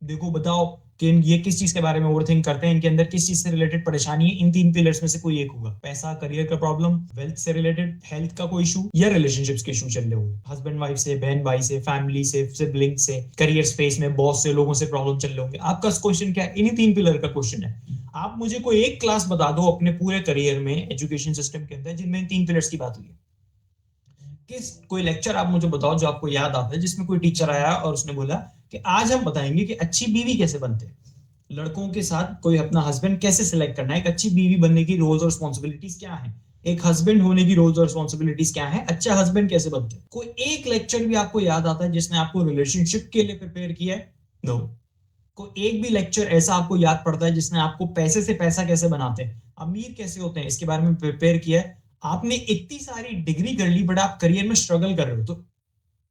देखो बताओ कि ये किस चीज के बारे में ओवरथिंक करते हैं, इनके अंदर किस चीज से रिलेटेड परेशानी है। इन तीन पिलर्स में से कोई एक होगा। पैसा, करियर का प्रॉब्लम, वेल्थ से रिलेटेड, हेल्थ का कोई इशू, या रिलेशनशिप्स के इशू चल रहे होंगे। हस्बैंड वाइफ से, बहन भाई से, फैमिली से, सिबलिंग से, करियर स्पेस में बॉस से, लोगों से प्रॉब्लम चल रहे होंगे। आपका क्वेश्चन क्या है? इन्हीं तीन पिलर का क्वेश्चन है। आप मुझे कोई एक क्लास बता दो अपने पूरे करियर में एजुकेशन सिस्टम के अंदर जिनमें तीन पिलर्स की बात हुई है। कोई लेक्चर आप मुझे बताओ जो आपको याद आता है, जिसमें कोई टीचर आया और उसने बोला कि आज हम बताएंगे कि अच्छी बीवी कैसे बनते हैं, लड़कों के साथ कोई अपना हस्बैंड कैसे सिलेक्ट करना है, एक अच्छी बीवी बनने की रोल्स और रिस्पॉन्सिबिलिटीज क्या है, एक हस्बैंड होने की रोल्स और रिस्पॉन्सिबिलिटीज क्या है, अच्छा हस्बैंड कैसे बनते हैं। कोई एक लेक्चर भी आपको याद आता है जिसने आपको रिलेशनशिप के लिए प्रिपेयर किया है? नो। कोई एक भी लेक्चर ऐसा आपको याद पड़ता है जिसने आपको पैसे से पैसा कैसे बनाते हैं, अमीर कैसे होते हैं, इसके बारे में प्रिपेयर किया है? आपने इतनी सारी डिग्री कर ली बट आप करियर में स्ट्रगल कर रहे हो। तो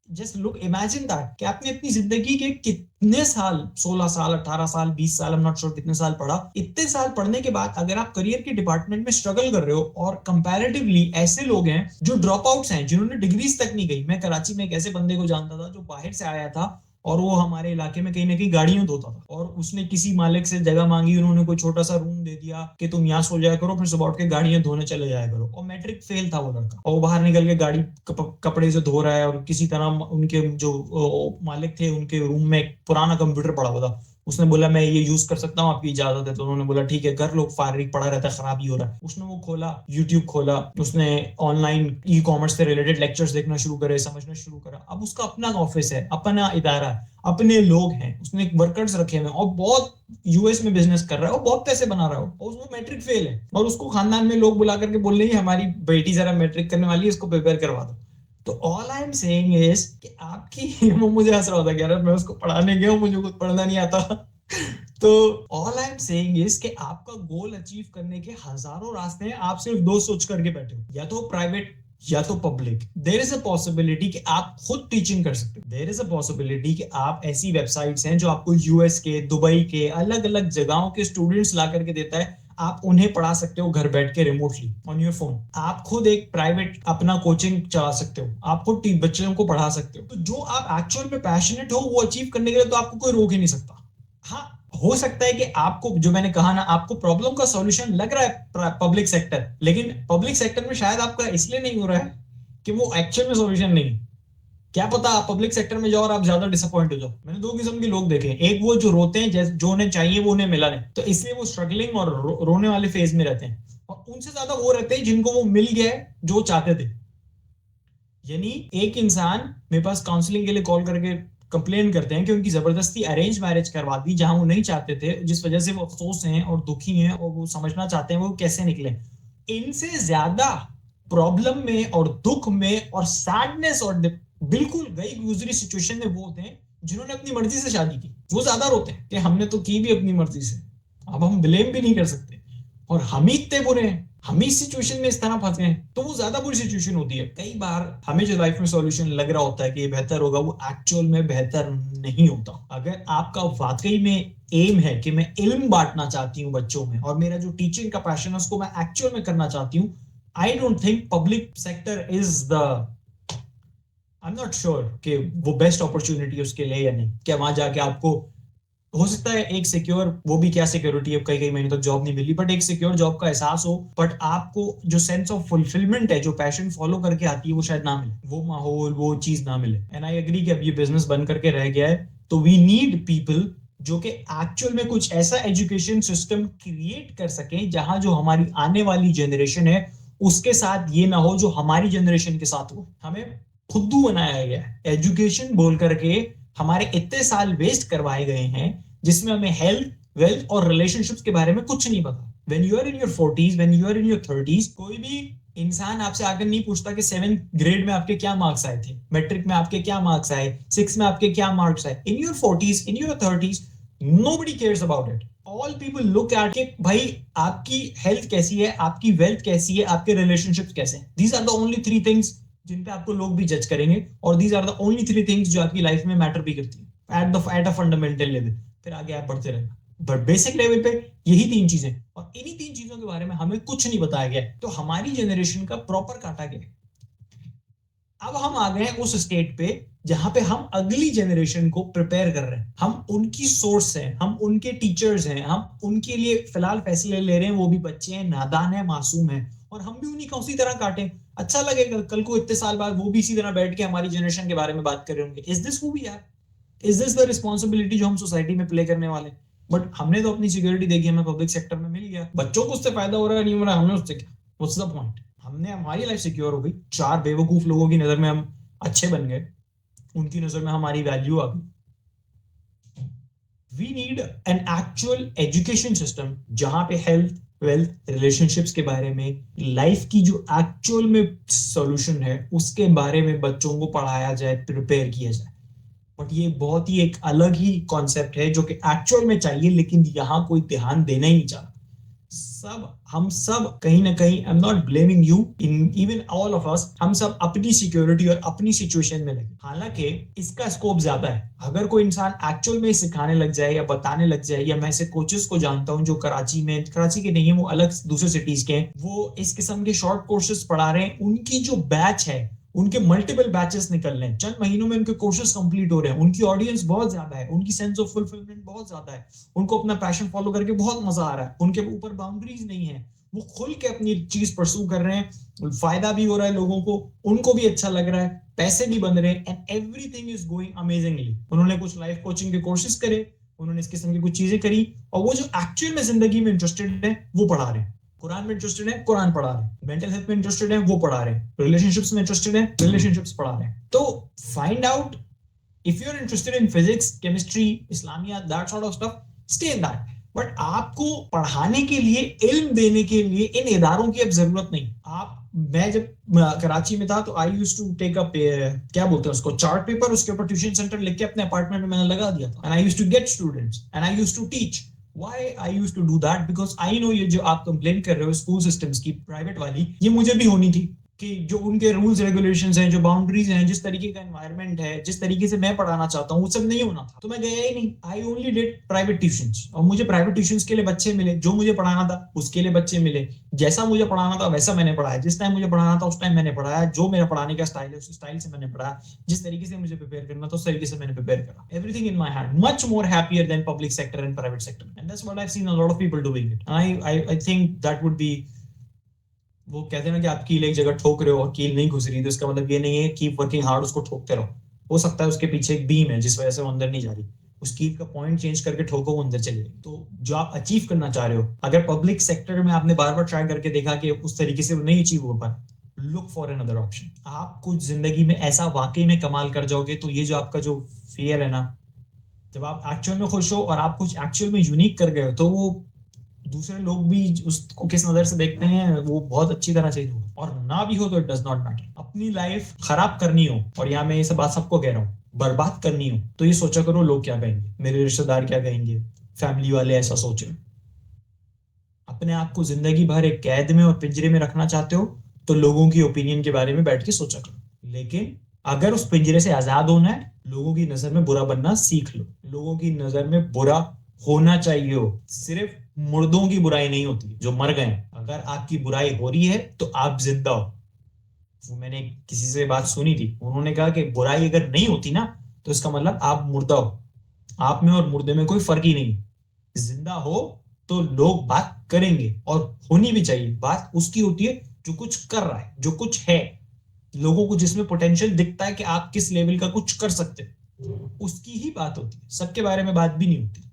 जस्ट लुक, इमेजिन दैट कि आपने अपनी जिंदगी के कितने साल, 16 साल, 18 साल, 20 साल, आई एम नॉट श्योर कितने साल पढ़ा। इतने साल पढ़ने के बाद अगर आप करियर के डिपार्टमेंट में स्ट्रगल कर रहे हो, और कंपैरेटिवली ऐसे लोग हैं जो ड्रॉप आउट्स हैं, जिन्होंने डिग्रीज तक नहीं गई। मैं कराची में एक ऐसे बंदे को जानता था जो बाहर से आया था, और वो हमारे इलाके में कहीं ना कहीं गाड़ियां धोता था, और उसने किसी मालिक से जगह मांगी, उन्होंने कोई छोटा सा रूम दे दिया कि तुम यहाँ सो जाया करो, फिर सुबह उठ के गाड़ियां धोने चले जाया करो। और मैट्रिक फेल था वो लड़का, और वो बाहर निकल के गाड़ी कपड़े से धो रहा है, और किसी तरह उनके जो मालिक थे उनके रूम में एक पुराना कंप्यूटर पड़ा हुआ था, उसने बोला मैं ये यूज कर सकता हूँ, आपकी इजाजत है? तो उन्होंने बोला ठीक है कर लो, फारिग पड़ा रहता है, खराब ही हो रहा है। उसने वो खोला, यूट्यूब खोला, उसने ऑनलाइन ई कॉमर्स से रिलेटेड लेक्चर्स देखना शुरू करे, समझना शुरू करा। अब उसका अपना ऑफिस है, अपना इदारा, अपने लोग हैं, उसने वर्कर्स रखे हुए और बहुत यूएस में बिजनेस कर रहा है और बहुत पैसे बना रहा है और वो मैट्रिक फेल है और उसको खानदान में लोग बुला करके बोल रहे हैं हमारी बेटी जरा मैट्रिक करने वाली है, इसको प्रिपेयर करवा दो। तो all I am saying is कि आपकी वो मुझे हंस रहा था कि यार मैं उसको पढ़ाने गया हूँ, मुझे कुछ पढ़ना नहीं आता। तो all I am saying is कि आपका गोल अचीव करने के हजारों रास्ते हैं, आप सिर्फ दो सोच करके बैठे हो, या तो प्राइवेट या तो public. There is a possibility कि आप खुद टीचिंग कर सकते हो। देयर इज अ पॉसिबिलिटी कि आप ऐसी वेबसाइट्स हैं जो आपको यूएस के, दुबई के, अलग अलग जगहों के स्टूडेंट्स ला करके देता है, आप उन्हें पढ़ा सकते हो घर बैठ के रिमोटली ऑन योर फोन। आप खुद एक प्राइवेट अपना कोचिंग चला सकते हो, आप खुद बच्चों को पढ़ा सकते हो। तो जो आप एक्चुअल में पैशनेट हो वो अचीव करने के लिए तो आपको कोई रोक ही नहीं सकता। हाँ, हो सकता है कि आपको, जो मैंने कहा ना, आपको प्रॉब्लम का सॉल्यूशन लग रहा है पब्लिक सेक्टर, लेकिन पब्लिक सेक्टर में शायद आपका इसलिए नहीं हो रहा है कि वो एक्चुअल में सॉल्यूशन नहीं। क्या पता आप पब्लिक सेक्टर में जाओ और आप ज्यादा डिसअपॉइंट हो जाओ। मैंने दो किस्म के लोग देखे, एक वो जो रोते हैं, जो उन्हें चाहिए वो उन्हें मिला नहीं, तो इसलिए वो स्ट्रगलिंग और रोने वाले फेज में रहते हैं, और उनसे ज्यादा वो रहते हैं जिनको वो मिल गया है जो चाहते थे। यानी एक इंसान मेरे पास काउंसलिंग के लिए कॉल करके कंप्लेन करते हैं कि उनकी जबरदस्ती अरेंज मैरिज करवा दी जहां वो नहीं चाहते थे, जिस वजह से वो अफसोस हैं और दुखी हैं और वो समझना चाहते हैं वो कैसे निकले। इनसे ज्यादा प्रॉब्लम में और दुख में और सैडनेस और बिल्कुल गई गुजरी सिचुएशन में वो होते हैं जिन्होंने अपनी मर्जी से शादी की। वो ज्यादा रोते हैं कि हमने तो की भी अपनी मर्जी से, अब हम ब्लेम भी नहीं कर सकते, और हम ही इतने बुरे हैं, हम इस सिचुएशन में इस तरह फंसे हैं। तो वो ज्यादा बुरी सिचुएशन होती है। कई बार हमें जो लाइफ में सॉल्यूशन लग रहा होता है कि ये बेहतर होगा, वो एक्चुअल में बेहतर नहीं होता। अगर आपका वाकई में एम है कि मैं इल्म बांटना चाहती हूँ बच्चों में, और मेरा जो टीचिंग का पैशन है उसको मैं एक्चुअल में करना चाहती हूँ, आई don't think public sector is the, I am not sure कि वो बेस्ट अपॉर्चुनिटी है उसके लिए या नहीं। क्या वहां जाके आपको हो सकता है एक सिक्योर, वो भी क्या सिक्योरिटी है, कई कई महीने तक जॉब नहीं मिली, बट एक सिक्योर जॉब का एहसास हो, बट आपको जो सेंस ऑफ फुलफिलमेंट है, जो पैशन फॉलो करके आती है, वो शायद ना मिले, वो माहौल, वो चीज ना मिले। एंड आई एग्री कि अब ये बिजनेस बन करके रह गया है, तो वी नीड पीपल जो कि एक्चुअल में कुछ ऐसा एजुकेशन सिस्टम क्रिएट कर सके जहां जो हमारी आने वाली जनरेशन है उसके साथ ये ना हो जो हमारी जनरेशन के साथ हो। हमें खुद्दू बनाया गया है, एजुकेशन बोल करके हमारे इतने साल वेस्ट करवाए गए हैं जिसमें हमें हेल्थ, वेल्थ और रिलेशनशिप्स के बारे में कुछ नहीं पता। When you are in your 40s, when you are in your 30s, कोई भी इंसान आपसे आकर नहीं पूछता कि 7th ग्रेड में आपके क्या मार्क्स आए थे, मैट्रिक में आपके क्या मार्क्स आए, 6 में आपके क्या मार्क्स आए। इन your 40s, in your 30s, nobody cares about it. All people look at के भाई आपकी हेल्थ कैसी है, आपकी वेल्थ कैसी है, आपके रिलेशनशिप्स कैसे हैं। These are the only 3 things जिन पे आपको लोग भी जज करेंगे, और these are the only 3 things जो आपकी लाइफ में मैटर भी करती है at a fundamental level। फिर आगे आप बढ़ते रहना, बट बेसिक लेवल पे यही 3 चीजें, और इन्हीं 3 चीजों के बारे में हमें कुछ नहीं बताया गया। तो हमारी जनरेशन का प्रॉपर काटा गया। अब हम आ गए उस स्टेट पे जहां पे हम अगली जनरेशन को प्रिपेयर कर रहे हैं। हम उनकी सोर्स हैं, हम उनके टीचर्स हैं, हम उनके लिए फिलहाल फैसले ले रहे हैं। वो भी बच्चे हैं, नादान है, मासूम है, और हम भी उन्हीं का उसी तरह काटें। अच्छा लगेगा कल को इतने साल बाद वो भी इसी तरह बैठ के हमारी जनरेशन के बारे में बात कर रहे होंगे। Is this who we are? Is this the responsibility जो हम सोसाइटी में प्ले करने वाले? बट हमने तो अपनी सिक्योरिटी देखी, हमें पब्लिक सेक्टर में मिल गया, बच्चों को उससे फायदा हो रहा है नहीं हो रहा, हमने उससे क्या, व्हाट्स द पॉइंट? हमने, हमारी लाइफ सिक्योर हो गई, 4 बेवकूफ लोगों की नजर में हम अच्छे बन गए, उनकी नजर में हमारी वैल्यू आ गई। We need an actual education system जहां पे हेल्थ, वेल्थ, रिलेशनशिप्स के बारे में, लाइफ की जो एक्चुअल में सॉल्यूशन है उसके बारे में बच्चों को पढ़ाया जाए, प्रिपेयर किया जाए। बट ये बहुत ही एक अलग ही कॉन्सेप्ट है जो कि एक्चुअल में चाहिए, लेकिन यहाँ कोई ध्यान देना ही नहीं चाहता। हम सब कहीं ना कहीं, आई am not blaming you, in even all of us, हम सब अपनी सिक्योरिटी और अपनी सिचुएशन में लगे। हालांकि इसका स्कोप ज्यादा है। अगर कोई इंसान एक्चुअल में सिखाने लग जाए या बताने लग जाए, या मैं ऐसे कोचेस को जानता हूं जो कराची के नहीं है, वो अलग दूसरे सिटीज के हैं, वो इस किस्म के शॉर्ट कोर्सेज पढ़ा रहे हैं। उनकी जो बैच है, उनके मल्टीपल बैचेस निकल रहे हैं, चंद महीनों में उनके कोर्सेज कंप्लीट हो रहे हैं, उनकी ऑडियंस बहुत ज्यादा है, उनकी सेंस ऑफ फुलफिलमेंट बहुत ज्यादा है, उनको अपना पैशन फॉलो करके बहुत मजा आ रहा है, उनके ऊपर बाउंड्रीज नहीं है, वो खुल के अपनी चीज परस्यू कर रहे हैं, फायदा भी हो रहा है लोगों को, उनको भी अच्छा लग रहा है, पैसे भी बन रहे हैं, and everything is going amazingly. उन्होंने कुछ लाइफ कोचिंग के कोर्सेज करे, उन्होंने इस किस्म की कुछ चीजें करी, और वो जो एक्चुअल में जिंदगी में इंटरेस्टेड है वो पढ़ा रहे हैं। कुरान में इंटरेस्टेड है, कुरान पढ़ा रहे हैं। मेंटल हेल्थ में इंटरेस्टेड है, वो पढ़ा रहे हैं। रिलेशनशिप्स में इंटरेस्टेड है, रिलेशनशिप्स पढ़ा रहे हैं। तो find out, if you're interested in physics, chemistry, Islamiyat, that sort of stuff, stay in that. But आपको पढ़ाने के लिए, इल्म देने के लिए इन इदारों की अब जरूरत नहीं। मैं जब कराची में था तो I used to take up, क्या बोलते हैं उसको, चार्ट पेपर, उसके ऊपर ट्यूशन सेंटर लिख के अपने अपार्टमेंट में मैंने लगा दिया था। And I used to get students and I used to teach. Why I used to do that? Because I know ये जो आप कंप्लेन कर रहे हो स्कूल सिस्टम्स की, प्राइवेट वाली, ये मुझे भी होनी थी कि जो उनके रूल्स रेगुलेशंस हैं, जो बाउंड्रीज हैं, जिस तरीके का एनवायरनमेंट है, जिस तरीके से मैं पढ़ाना चाहता हूँ, वो सब नहीं होना था। तो मैं गया ही नहीं। I only did private tuitions, और मुझे प्राइवेट ट्यूशंस के लिए बच्चे मिले, जो मुझे पढ़ाना था उसके लिए बच्चे मिले, जैसा मुझे पढ़ाना था वैसा मैंने पढ़ाया, जिस टाइम मुझे पढ़ाना था उस टाइम मैंने पढ़ाया, जो मेरा पढ़ाने का स्टाइल है उस स्टाइल से मैंने पढ़ाया, जिस तरीके से मुझे प्रिपेयर करना था उस तरीके से मैंने प्रिपेयर करा। Everything in my hand, much more happier than public sector and private sector, and that's what I have seen a lot of people doing it. I think that would be, वो कहते हैं ना कि आप कील एक जगह ठोक रहे हो और कील नहीं घुस रही, तो इसका मतलब ये नहीं है कीप वर्किंग हार्ड, उसको ठोकते रहो। हो सकता है उसके पीछे एक बीम है जिस वजह से वो अंदर नहीं जा रही, उस कील का पॉइंट चेंज करके ठोको, वो अंदर चले। तो जो आप अचीव करना चाह रहे हो, अगर पब्लिक सेक्टर में आपने बार बार ट्राई करके देखा कि उस तरीके से वो नहीं अचीव हो पा, लुक फॉर अनदर ऑप्शन। आप कुछ जिंदगी में ऐसा वाकई में कमाल कर जाओगे, तो ये जो आपका जो फियर है ना, जब आप एक्चुअल में खुश हो और आप कुछ एक्चुअल में यूनिक कर गए हो, तो वो दूसरे लोग भी उसको किस नजर से देखते हैं वो बहुत अच्छी तरह से हो, और ना भी हो तो इट डज नॉट मैटर। अपनी लाइफ खराब करनी हो, और यहाँ मैं ये सब बात सबको कह रहा हूँ, बर्बाद करनी हो, तो ये सोचा करो लोग क्या कहेंगे, मेरे रिश्तेदार क्या कहेंगे, फैमिली वाले ऐसा सोच रहे। अपने आप को जिंदगी भर एक कैद में और पिंजरे में रखना चाहते हो, तो लोगों की ओपिनियन के बारे में बैठ के सोचा करो। लेकिन अगर उस पिंजरे से आजाद होना है, लोगों की नजर में बुरा बनना सीख लो। लोगों की नजर में बुरा होना चाहिए हो। सिर्फ मुर्दों की बुराई नहीं होती जो मर गए। अगर आपकी बुराई हो रही है तो आप जिंदा हो। वो मैंने किसी से बात सुनी थी, उन्होंने कहा कि बुराई अगर नहीं होती ना, तो इसका मतलब आप मुर्दा हो। आप में और मुर्दे में कोई फर्क ही नहीं। जिंदा हो तो लोग बात करेंगे, और होनी भी चाहिए। बात उसकी होती है जो कुछ कर रहा है, जो कुछ है, लोगों को जिसमें पोटेंशियल दिखता है कि आप किस लेवल का कुछ कर सकते हैं, उसकी ही बात होती है। सबके बारे में बात भी नहीं होती।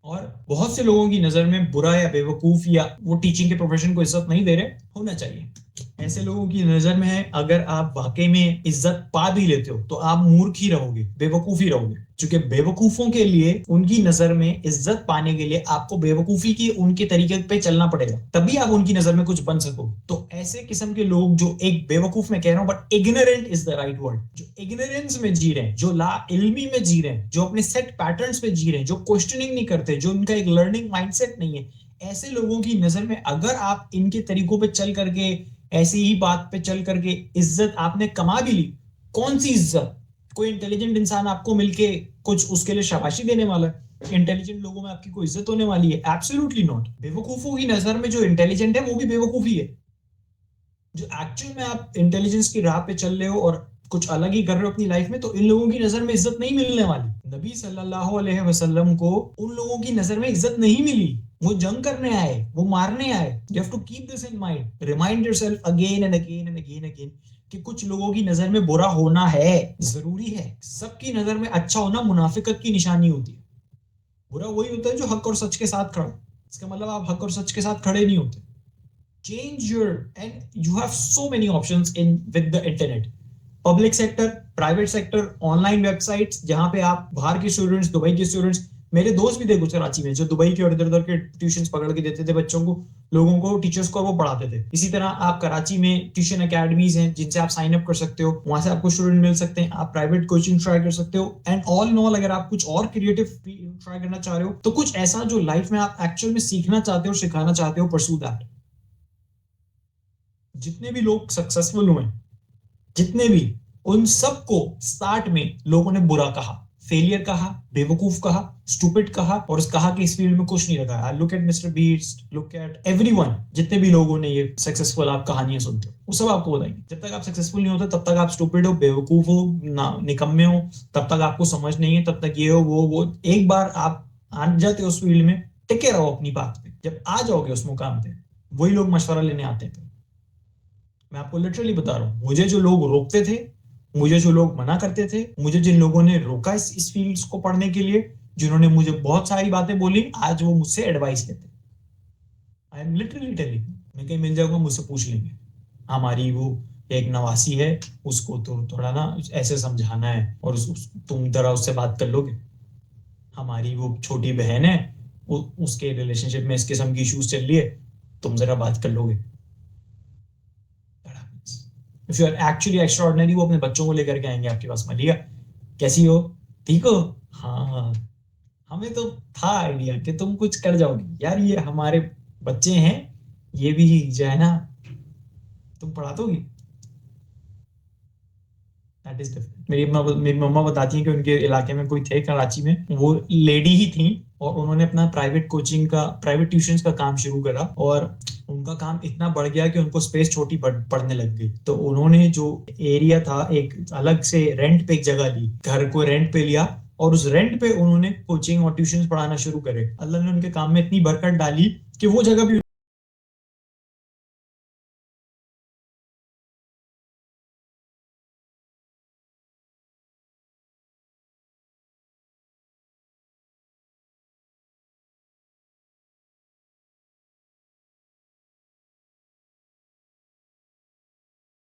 और बहुत से लोगों की नजर में बुरा या बेवकूफ या वो टीचिंग के प्रोफेशन को इज्जत नहीं दे रहे, होना चाहिए। ऐसे लोगों की नजर में है, अगर आप वाकई में इज्जत पा भी लेते हो तो आप मूर्ख ही रहोगे, बेवकूफ ही रहोगे। क्योंकि बेवकूफों के लिए उनकी नजर में इज्जत पाने के लिए आपको बेवकूफी की उनके तरीके पे चलना पड़ेगा, तभी आप उनकी नजर में कुछ बन सकोगे। तो ऐसे किस्म के लोग जो एक बेवकूफ में कह रहा हूं, but ignorant is the right word, जो इग्नोरेंस में जी रहे हैं, जो ला इल्मी में जी रहे हैं, जो अपने सेट पैटर्न्स पे जी रहे हैं, जो क्वेश्चनिंग नहीं करते, जो उनका एक लर्निंग माइंडसेट नहीं है, ऐसे लोगों की नजर में अगर आप इनके तरीकों पे चल करके, ऐसी ही बात पे चल करके इज्जत आपने कमा भी ली, कौन सी इज्जत? कोई इंटेलिजेंट इंसान आपको मिलके कुछ उसके लिए शाबाशी देने वाला है? इंटेलिजेंट लोगों में आपकी कोई इज्जत होने वाली है? Absolutely not. बेवकूफों की नजर में जो इंटेलिजेंट है वो भी बेवकूफ ही है। जो एक्चुअल में आप इंटेलिजेंस की राह पे चल रहे हो और कुछ अलग ही कर रहे हो अपनी लाइफ में, तो इन लोगों की नजर में इज्जत नहीं मिलने वाली। नबी सल्लल्लाहु अलैहि वसल्लम को उन लोगों की नजर में इज्जत नहीं मिली। वो जंग करने आए, वो मारने आए। You have to keep this in mind, remind yourself again and again and again again कि कुछ लोगों की नजर में बुरा होना है, जरूरी है। सबकी नजर में अच्छा होना मुनाफिकत की निशानी होती है। बुरा वही होता है जो हक और सच के साथ खड़ा। इसका मतलब आप हक और सच के साथ खड़े नहीं होते। Change your, and you have so many options in with the internet. Public sector, private sector, online websites, जहां पे आप बाहर के स्टूडेंट्स, दुबई के स्टूडेंट्स, मेरे दोस्त भी थे कुछ कराची में जो दुबई के और इधर उधर के ट्यूशंस पकड़ के देते थे बच्चों को, लोगों को, टीचर्स को, वो पढ़ाते थे। इसी तरह आप कराची में ट्यूशन एकेडमीज हैं जिनसे आप साइन अप कर सकते हो, वहां से आपको स्टूडेंट मिल सकते हैं। आप प्राइवेट कोचिंग ट्राई कर सकते हो। एंड ऑल इन ऑल, अगर आप कुछ और क्रिएटिव ट्राई करना चाह रहे हो, तो कुछ ऐसा जो लाइफ में आप एक्चुअल में सीखना चाहते हो, सिखाना चाहते हो, परस्यू दैट। जितने भी लोग सक्सेसफुल हुए, जितने भी, उन सबको स्टार्ट में लोगों ने बुरा कहा, फेलियर कहा, बेवकूफ कहा, स्टूपिड कहा, और कहा कि इस फील्ड में कुछ नहीं रखा। Look at mister beast, look at everyone. जितने भी लोगों ने ये सक्सेसफुल आप कहानियां सुनते हो, वो सब आपको बताएंगे जब तक आप सक्सेसफुल नहीं होते तब तक आप स्टूपिड हो, बेवकूफ हो, निकम्मे हो, तब तक आपको समझ नहीं है, तब तक ये हो वो। एक बार आप आ जाते हो उस फील्ड में, टिके रहो अपनी बात पे। जब आ जाओगे उस मुकाम पे, वही लोग मशवरा लेने आते हैं। मैं आपको लिटरली बता रहा हूँ, मुझे जो लोग रोकते थे, मुझे जो लोग मना करते थे, मुझे जिन लोगों ने रोका इस फील्ड्स को पढ़ने के लिए, जिन्होंने मुझे बहुत सारी बातें बोली, आज वो मुझसे एडवाइस लेते। आई एम लिटरली टेलिंग, मैं कहीं मिल जाऊंगा मुझसे पूछ लेंगे, हमारी वो एक नवासी है, उसको तो थोड़ा ना ऐसे समझाना है और तुम जरा उससे बात कर लोगे। हमारी वो छोटी बहन है, उसके रिलेशनशिप में इस किस्म की इश्यूज चल रही है, तुम जरा बात कर लोगे। If you are actually extraordinary, वो अपने बच्चों को लेकर के आएंगे आपके पास, मलिया कैसी हो, ठीक हो, हाँ हमें तो था आइडिया कि तुम कुछ कर जाओगी यार, ये हमारे बच्चे हैं, ये भी जो है ना तुम पढ़ा दोगी। That is different. मेरी मम्मा बताती हैं कि उनके इलाके में कोई थे कराची में, वो लेडी ही थी और उन्होंने अपना प्राइवेट ट्यूशंस का काम शुरू करा और उनका काम इतना बढ़ गया कि उनको स्पेस छोटी पड़ने लग गई। तो उन्होंने जो एरिया था, एक अलग से रेंट पे एक जगह ली, घर को रेंट पे लिया और उस रेंट पे उन्होंने कोचिंग और ट्यूशन पढ़ाना शुरू करे। अल्लाह ने उनके काम में इतनी बरकत डाली कि वो जगह भी